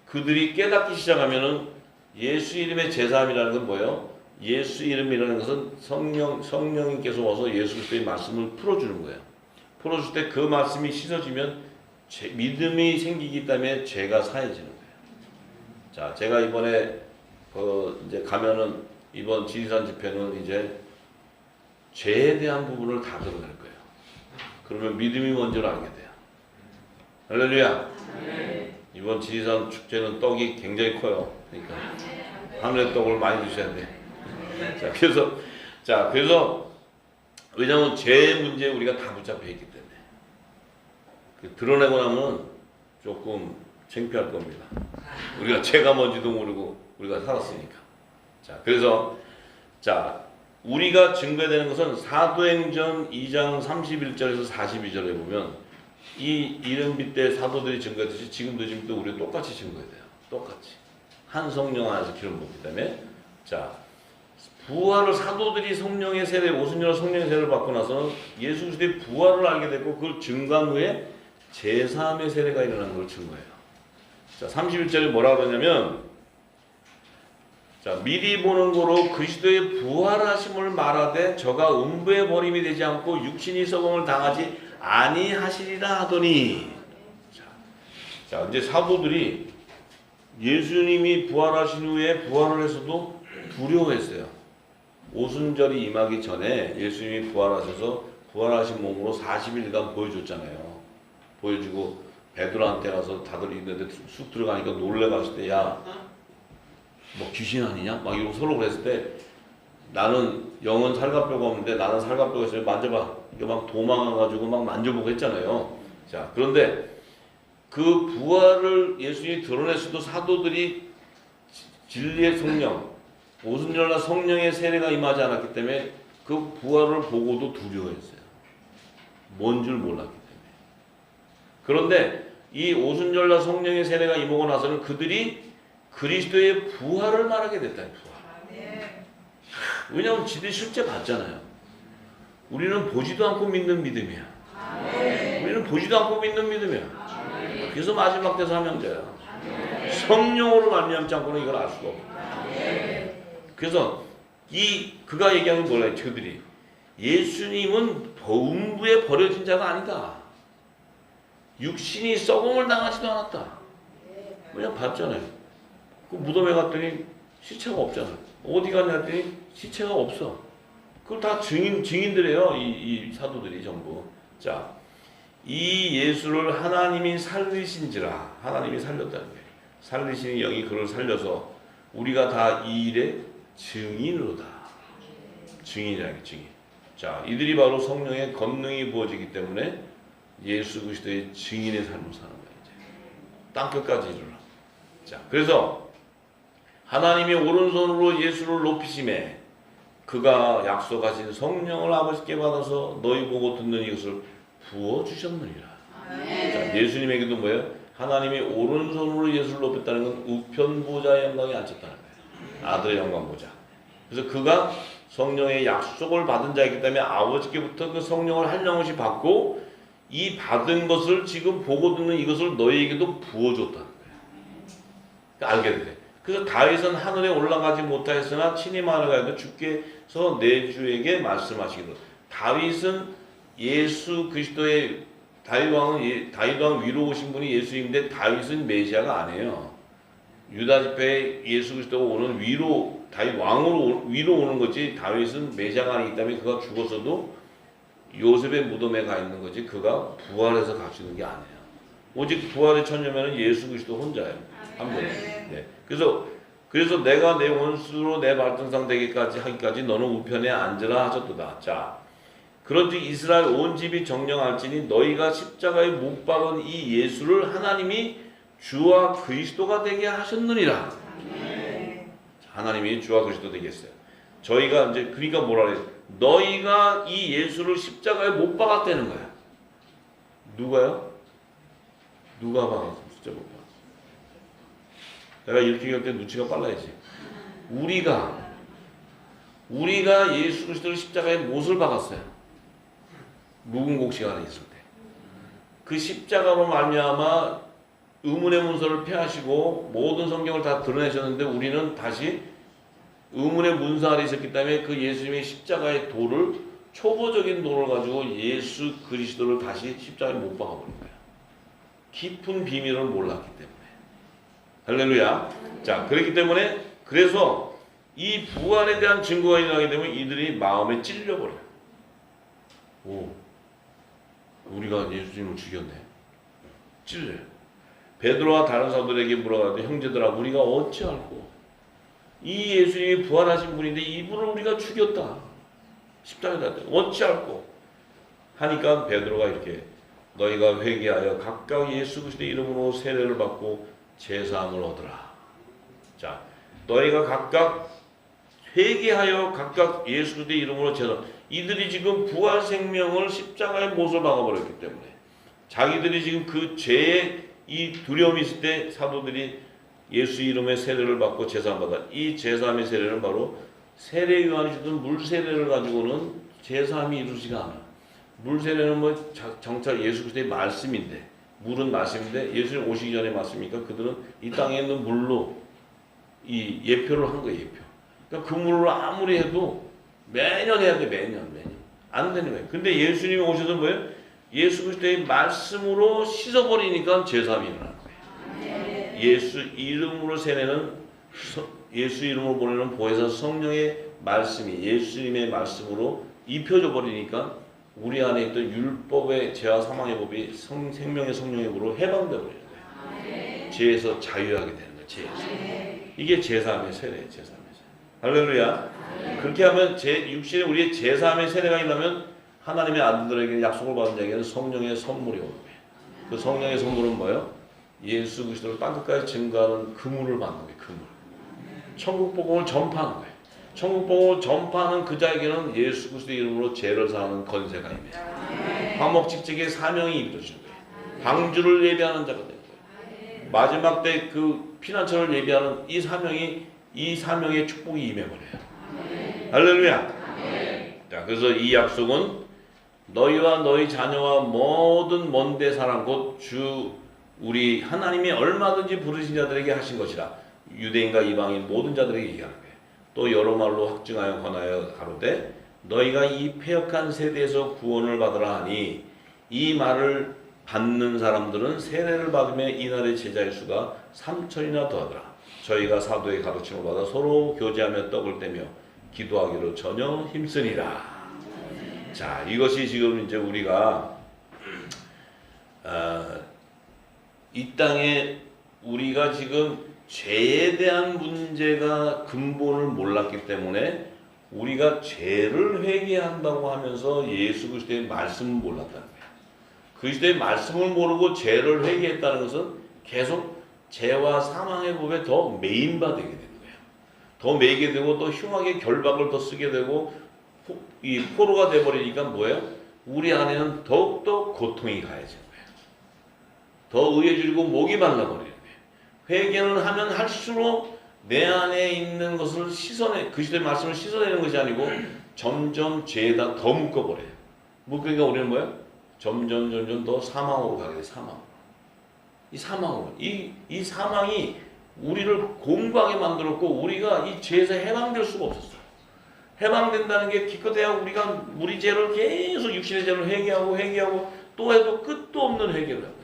A: 그들이 깨닫기 시작하면은 예수 이름의 제사함이라는 건 뭐예요? 예수 이름이라는 것은 성령님께서 와서 예수 그리스도의 말씀을 풀어주는 거예요. 풀어줄 때 그 말씀이 씻어지면 믿음이 생기기 때문에 죄가 사해지는 거예요. 자, 제가 이번에 이제 가면은 이번 지리산 집회는 이제 죄에 대한 부분을 다 드러낼 거예요. 그러면 믿음이 뭔지를 알게 돼요. 할렐루야. 이번 지리산 축제는 떡이 굉장히 커요. 그러니까 하늘의 떡을 많이 주셔야 돼. 그래서 왜냐하면 죄의 문제에 우리가 다 붙잡혀 있기 때문에 드러내고 나면 조금 창피할 겁니다. 우리가 죄가 뭔지도 모르고 우리가 살았으니까. 그래서 우리가 증거되는 것은 사도행전 2장 31절에서 42절에 보면 이 이른빛 때 사도들이 증거했듯이 지금도 우리 똑같이 증거해야 돼요. 똑같이 한 성령 안에서 기름 부었기 때문에 부활을 사도들이 성령의 세례, 오순절 성령의 세례를 받고 나서는 예수 그리스도의 부활을 알게 됐고 그걸 증거한 후에 제3의 세례가 일어나는 걸 증거해요. 31절에 뭐라 그러냐면 미리 보는 거로 그리스도의 부활하심을 말하되 저가 음부의 버림이 되지 않고 육신이 썩음을 당하지 아니하시리라 하더니 이제 사도들이 예수님이 부활하신 후에 부활을 해서도 두려워했어요. 오순절이 임하기 전에 예수님이 부활하셔서 부활하신 몸으로 40일간 보여줬잖아요. 보여주고 베드로한테 가서 다들 있는데 쑥 들어가니까 놀래갔을 때 야, 뭐 귀신 아니냐? 막 이러고 서로 그랬을 때 나는 영은 살갑뼈가 없는데 나는 살갑뼈가 있어요. 만져봐. 이거 막 도망가가지고 막 만져보고 했잖아요. 그런데 그 부활을 예수님이 드러냈어도 사도들이 진리의 성령, 오순절날 성령의 세례가 임하지 않았기 때문에 그 부활을 보고도 두려워했어요. 뭔 줄 몰랐기 때문에. 그런데 이 오순절날 성령의 세례가 임하고 나서는 그들이 그리스도의 부활을 말하게 됐다. 부활. 왜냐하면 지들이 실제 봤잖아요. 우리는 보지도 않고 믿는 믿음이야. 우리는 보지도 않고 믿는 믿음이야. 그래서 마지막 때 사명자야. 성령으로 말미암지 않고는 이걸 알 수가 없어. 그래서 그가 얘기하는 게 몰라요. 그들이 예수님은 음부에 버려진 자가 아니다. 육신이 썩음을 당하지도 않았다. 그냥 봤잖아요. 그 무덤에 갔더니 시체가 없잖아요. 어디 갔냐 했더니 시체가 없어. 그걸 다 증인들이에요. 이 사도들이 전부. 이 예수를 하나님이 살리신지라. 하나님이 살렸다는 거예요. 살리신 영이 그를 살려서 우리가 다 이 일의 증인으로다. 증인이라는 게 증인. 이들이 바로 성령의 권능이 부어지기 때문에 예수 그리스도의 증인의 삶을 사는 거예요. 이제 땅끝까지 이르러. 그래서 하나님이 오른손으로 예수를 높이심에 그가 약속하신 성령을 아버지께 받아서 너희 보고 듣는 이것을 부어주셨느니라. 예수님에게도 뭐예요? 하나님이 오른손으로 예수를 높였다는 건 우편 보좌의 영광에 앉혔다는 거예요. 아들의 영광 보좌. 그래서 그가 성령의 약속을 받은 자이기 때문에 아버지께부터 그 성령을 한량없이 받고 이 받은 것을 지금 보고 듣는 이것을 너희에게도 부어줬다는 거예요. 알게 돼. 그래서 다윗은 하늘에 올라가지 못하였으나 친히 말하여도 주께서 내 주에게 말씀하시기로. 다윗은 예수 그리스도의 다윗 왕 위로 오신 분이 예수님인데 다윗은 메시아가 아니에요. 유다 집회에 예수 그리스도가 오는 위로 다윗 왕으로 위로 오는 거지 다윗은 메시아가 아니기 때문에 그가 죽었어도 요셉의 무덤에 가 있는 거지 그가 부활해서 갇히는 게 아니에요. 오직 부활의 천녀면은 예수 그리스도 혼자예요. 한 분. 네. 그래서 내가 내 원수로 내 발등상 되기까지 하기까지 너는 우편에 앉으라 하셨도다. 그런즉 이스라엘 온 집이 정령할지니 너희가 십자가에 못 박은 이 예수를 하나님이 주와 그리스도가 되게 하셨느니라. 하나님이 주와 그리스도 되게 했어요. 저희가 이제 그러니까 뭐라 그래요? 너희가 이 예수를 십자가에 못 박았다는 거야. 누가요? 누가 박았어? 십자가 못 박았어. 내가 이렇게 얘기할 때 눈치가 빨라야지. 우리가 예수 그리스도를 십자가에 못을 박았어요. 묵은 곡 시간에 있을 때. 그 십자가로 말미암아 의문의 문서를 폐하시고 모든 성경을 다 드러내셨는데 우리는 다시 의문의 문서 아래 있었기 때문에 그 예수님의 십자가의 도를 초보적인 도를 가지고 예수 그리스도를 다시 십자가에 못 박아버린 거예요. 깊은 비밀을 몰랐기 때문에. 할렐루야. 자, 그렇기 때문에 그래서 이 부활에 대한 증거가 일어나게 되면 이들이 마음에 찔려버려요. 오, 우리가 예수님을 죽였네. 찔려요. 베드로와 다른 사도들에게 물어가지고 형제들아 우리가 어찌할꼬? 이 예수님이 부활하신 분인데 이분을 우리가 죽였다. 십자가에다 어찌할꼬? 하니까 베드로가 이렇게 너희가 회개하여 각각 예수 그리스도의 이름으로 세례를 받고 제사함을 얻으라. 자, 너희가 각각 회개하여 각각 예수 그리스도의 이름으로 제사. 이들이 지금 부활 생명을 십자가에 못을 박아버렸기 때문에 자기들이 지금 그 죄의 이 두려움이 있을 때 사도들이 예수 이름의 세례를 받고 제사함 받아. 이 제사함의 세례는 바로 세례 요한이 주던 물 세례를 가지고는 제사함이 이루어지가 않아. 물 세례는 뭐 정찰 예수 그리스도의 말씀인데 물은 말씀인데 예수님 오시기 전에 말씀이니까 그들은 이 땅에 있는 물로 이 예표를 한 거예요. 예표. 그러니까 그 물로 아무리 해도 매년 해야 돼. 매년 안 되는 거예요. 근데 예수님이 오셔서 뭐예요? 예수 그리스도의 말씀으로 씻어버리니까 제사함이 일어나는 거예요. 예수 이름으로 세례는 예수 이름으로 보내는 보혜사 성령의 말씀이 예수님의 말씀으로 입혀져 버리니까 우리 안에 있던 율법의 죄와 사망의 법이 생명의 성령의 법으로 해방되어 버리는 거예요. 죄에서 자유하게 되는 거예요. 죄에서. 이게 제사함의 세례예요. 제사함의 세례. 할렐루야. 그렇게 하면 육신에 우리의 제사함의 세례가 일어나면 하나님의 아들들에게 약속을 받은 자에게는 성령의 선물이 오는 거예요. 그 성령의 선물은 뭐예요? 예수 그리스도를 땅끝까지 증거하는 그물을 받는 거예요. 그물. 천국 복음을 전파하는 거예요. 천국 복음을 전파하는 그 자에게는 예수 그리스도의 이름으로 죄를 사하는 건세가 임해요. 화목직책의 사명이 이루어지는 거예요. 방주를 예비하는 자가 되는 거예요. 마지막 때 그 피난처를 예비하는 이 사명의 축복이 임해버려요. 할렐루야. 자, 그래서 이 약속은 너희와 너희 자녀와 모든 먼데 사람 곧 주 우리 하나님이 얼마든지 부르신 자들에게 하신 것이라. 유대인과 이방인 모든 자들에게 얘기하는 거예요. 또 여러 말로 확증하여 권하여 가로되 너희가 이 패역한 세대에서 구원을 받으라 하니 이 말을 받는 사람들은 세례를 받으며 이날의 제자의 수가 3천이나 더하더라. 저희가 사도의 가르침을 받아 서로 교제하며 떡을 떼며 기도하기로 전혀 힘쓰니라. 자, 이것이 지금 이제 우리가 이 땅에 우리가 지금 죄에 대한 문제가 근본을 몰랐기 때문에 우리가 죄를 회개한다고 하면서 예수 그리스도의 말씀을 몰랐다는 거예요. 그리스도의 말씀을 모르고 죄를 회개했다는 것은 계속 죄와 사망의 법에 더 매인바되게 되는 거예요. 더 매이게 되고 또 흉하게 결박을 더 쓰게 되고 이 포로가 돼버리니까 뭐예요? 우리 안에는 더욱더 고통이 가해지는 거예요. 더 의해지고 목이 말라버리는 거예요. 회개는 하면 할수록 내 안에 있는 것을 그리스도의 말씀을 씻어내는 것이 아니고 점점 죄에다 더 묶어버려요. 묶으니까 우리는 뭐예요? 점점 더 사망으로 가게 돼요. 사망. 이 사망으로. 이 사망이 우리를 공부하게 만들었고 우리가 이 죄에서 해방될 수가 없었어요. 해방된다는 게 기껏해야 우리가 우리 죄를 계속 육신의 죄를 회개하고 또 해도 끝도 없는 회개를 하고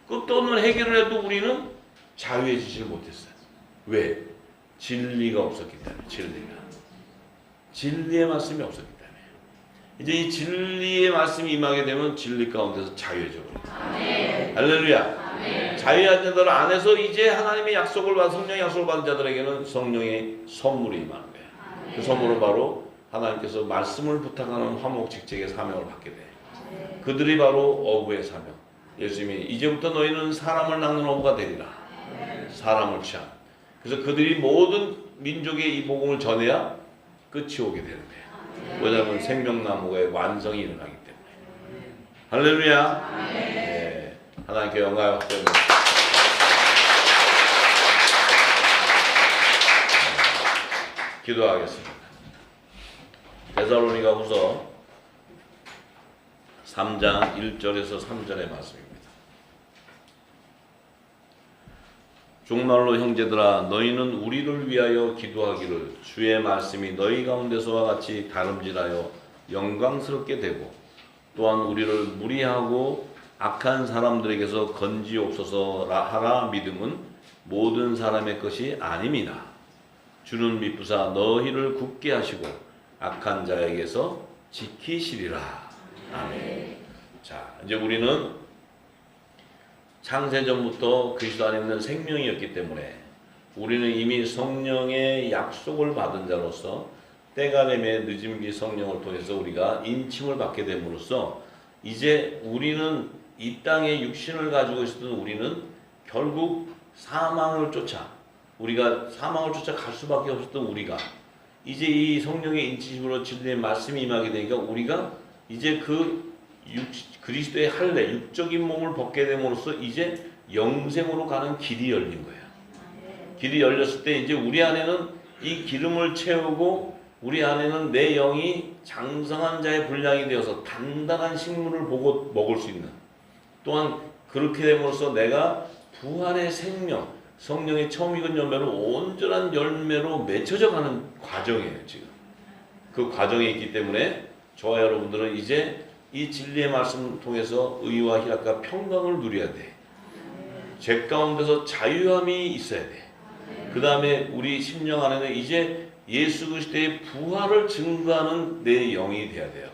A: 끝도 없는 해결을 해도 우리는 자유해지지 못했어요. 왜? 진리가 없었기 때문에. 진리의 말씀이 없었기 때문에. 이제 이 진리의 말씀이 임하게 되면 진리 가운데서 자유해져 버려요. 할렐루야. 자유한 자들 안에서 이제 하나님의 약속을 받은 성령의 약속을 받은 자들에게는 성령의 선물이 임하는 거예요. 그 선물은 바로 하나님께서 말씀을 부탁하는 화목직책의 사명을 받게 돼요. 그들이 바로 어부의 사명. 예수님이 이제부터 너희는 사람을 낚는 어부가 되리라. 사람을 취한. 그래서 그들이 모든 민족의 이 복음을 전해야 끝이 오게 되는 거예요. 왜냐하면 생명나무의 완성이 일어나기 때문에. 할렐루야. 네. 하나님께 영광을 받습니다. 기도하겠습니다. 데살로니가 후서 3장 1절에서 3절의 말씀입니다. 종말로 형제들아 너희는 우리를 위하여 기도하기를 주의 말씀이 너희 가운데서와 같이 다름질하여 영광스럽게 되고 또한 우리를 무리하고 악한 사람들에게서 건지옵소서 하라 믿음은 모든 사람의 것이 아닙니다. 주는 미쁘사 너희를 굳게 하시고 악한 자에게서 지키시리라. 아멘. 자, 이제 우리는 창세전부터 그리스도 안에 있는 생명이었기 때문에 우리는 이미 성령의 약속을 받은 자로서 때가 되매 늦음기 성령을 통해서 우리가 인침을 받게 됨으로써 이제 우리는 이 땅에 육신을 가지고 있었던 우리는 결국 사망을 쫓아 갈 수밖에 없었던 우리가 이제 이 성령의 인치심으로 진리의 말씀이 임하게 되니까 우리가 이제 그리스도의 할례 육적인 몸을 벗게 됨으로써 이제 영생으로 가는 길이 열린 거예요. 길이 열렸을 때 이제 우리 안에는 이 기름을 채우고 우리 안에는 내 영이 장성한 자의 분량이 되어서 단단한 식물을 보고 먹을 수 있는, 또한 그렇게 됨으로써 내가 부활의 생명 성령의 처음 익은 열매로 온전한 열매로 맺혀져 가는 과정이에요. 지금 그 과정에 있기 때문에 저와 여러분들은 이제 이 진리의 말씀을 통해서 의와 희락과 평강을 누려야 돼. 죄 가운데서 자유함이 있어야 돼. 그 다음에 우리 심령 안에는 이제 예수 그리스도의 부활을 증거하는 내 영이 돼야 돼요.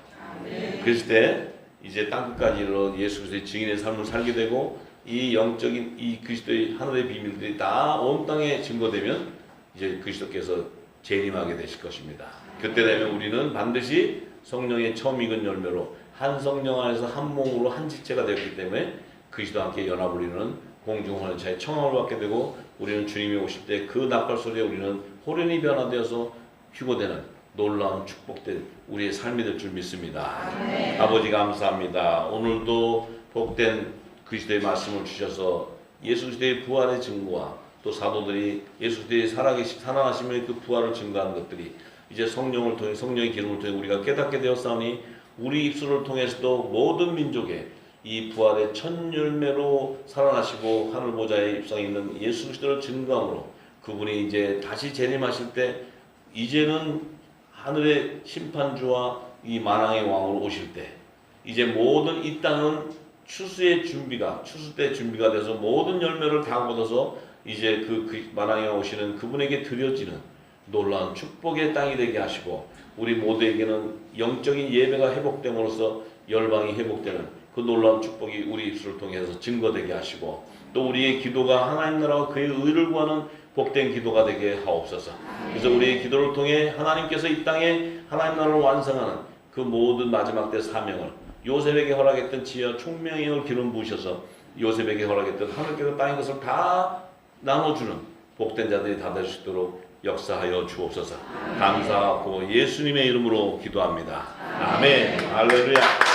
A: 그랬을 때 이제 땅끝까지 이르러 예수 그리스도의 증인의 삶을 살게 되고 이 영적인 이 그리스도의 하늘의 비밀들이 다 온 땅에 증거되면 이제 그리스도께서 재림하게 되실 것입니다. 그때 되면 우리는 반드시 성령의 처음 익은 열매로 한 성령 안에서 한 몸으로 한 지체가 되었기 때문에 그리스도와 함께 연합을 이루는 공중헌연차의 청함을 받게 되고 우리는 주님이 오실 때 그 낯갈 소리에 우리는 호련히 변화되어서 휴거되는 놀라운 축복된 우리의 삶이 될 줄 믿습니다. 아버지 감사합니다. 오늘도 복된 그리스도의 말씀을 주셔서 예수 그리스도의 부활의 증거와 또 사도들이 예수 그리스도의 살아나심의 그 부활을 증거하는 것들이 이제 성령을 통해 성령의 기름을 통해 우리가 깨닫게 되었사오니 우리 입술을 통해서도 모든 민족의 이 부활의 첫 열매로 살아나시고 하늘 보좌에 입성해 있는 예수 그리스도를 증거함으로 그분이 이제 다시 재림하실 때 이제는 하늘의 심판주와 이 만왕의 왕으로 오실 때 이제 모든 이 땅은 추수 때 준비가 돼서 모든 열매를 다 거둬서 이제 그 만왕에 오시는 그분에게 드려지는 놀라운 축복의 땅이 되게 하시고 우리 모두에게는 영적인 예배가 회복됨으로써 열방이 회복되는 그 놀라운 축복이 우리 입술을 통해서 증거되게 하시고 또 우리의 기도가 하나님 나라와 그의 의를 구하는 복된 기도가 되게 하옵소서. 그래서 우리의 기도를 통해 하나님께서 이 땅에 하나님 나라를 완성하는 그 모든 마지막 때 사명을 요셉에게 허락했던 지혜와 총명의 영을 기름 부으셔서 요셉에게 허락했던 하늘께서 땅의 것을 다 나눠주는 복된 자들이 다 될 수 있도록 역사하여 주옵소서. 감사하고 예수님의 이름으로 기도합니다. 아멘. 할렐루야.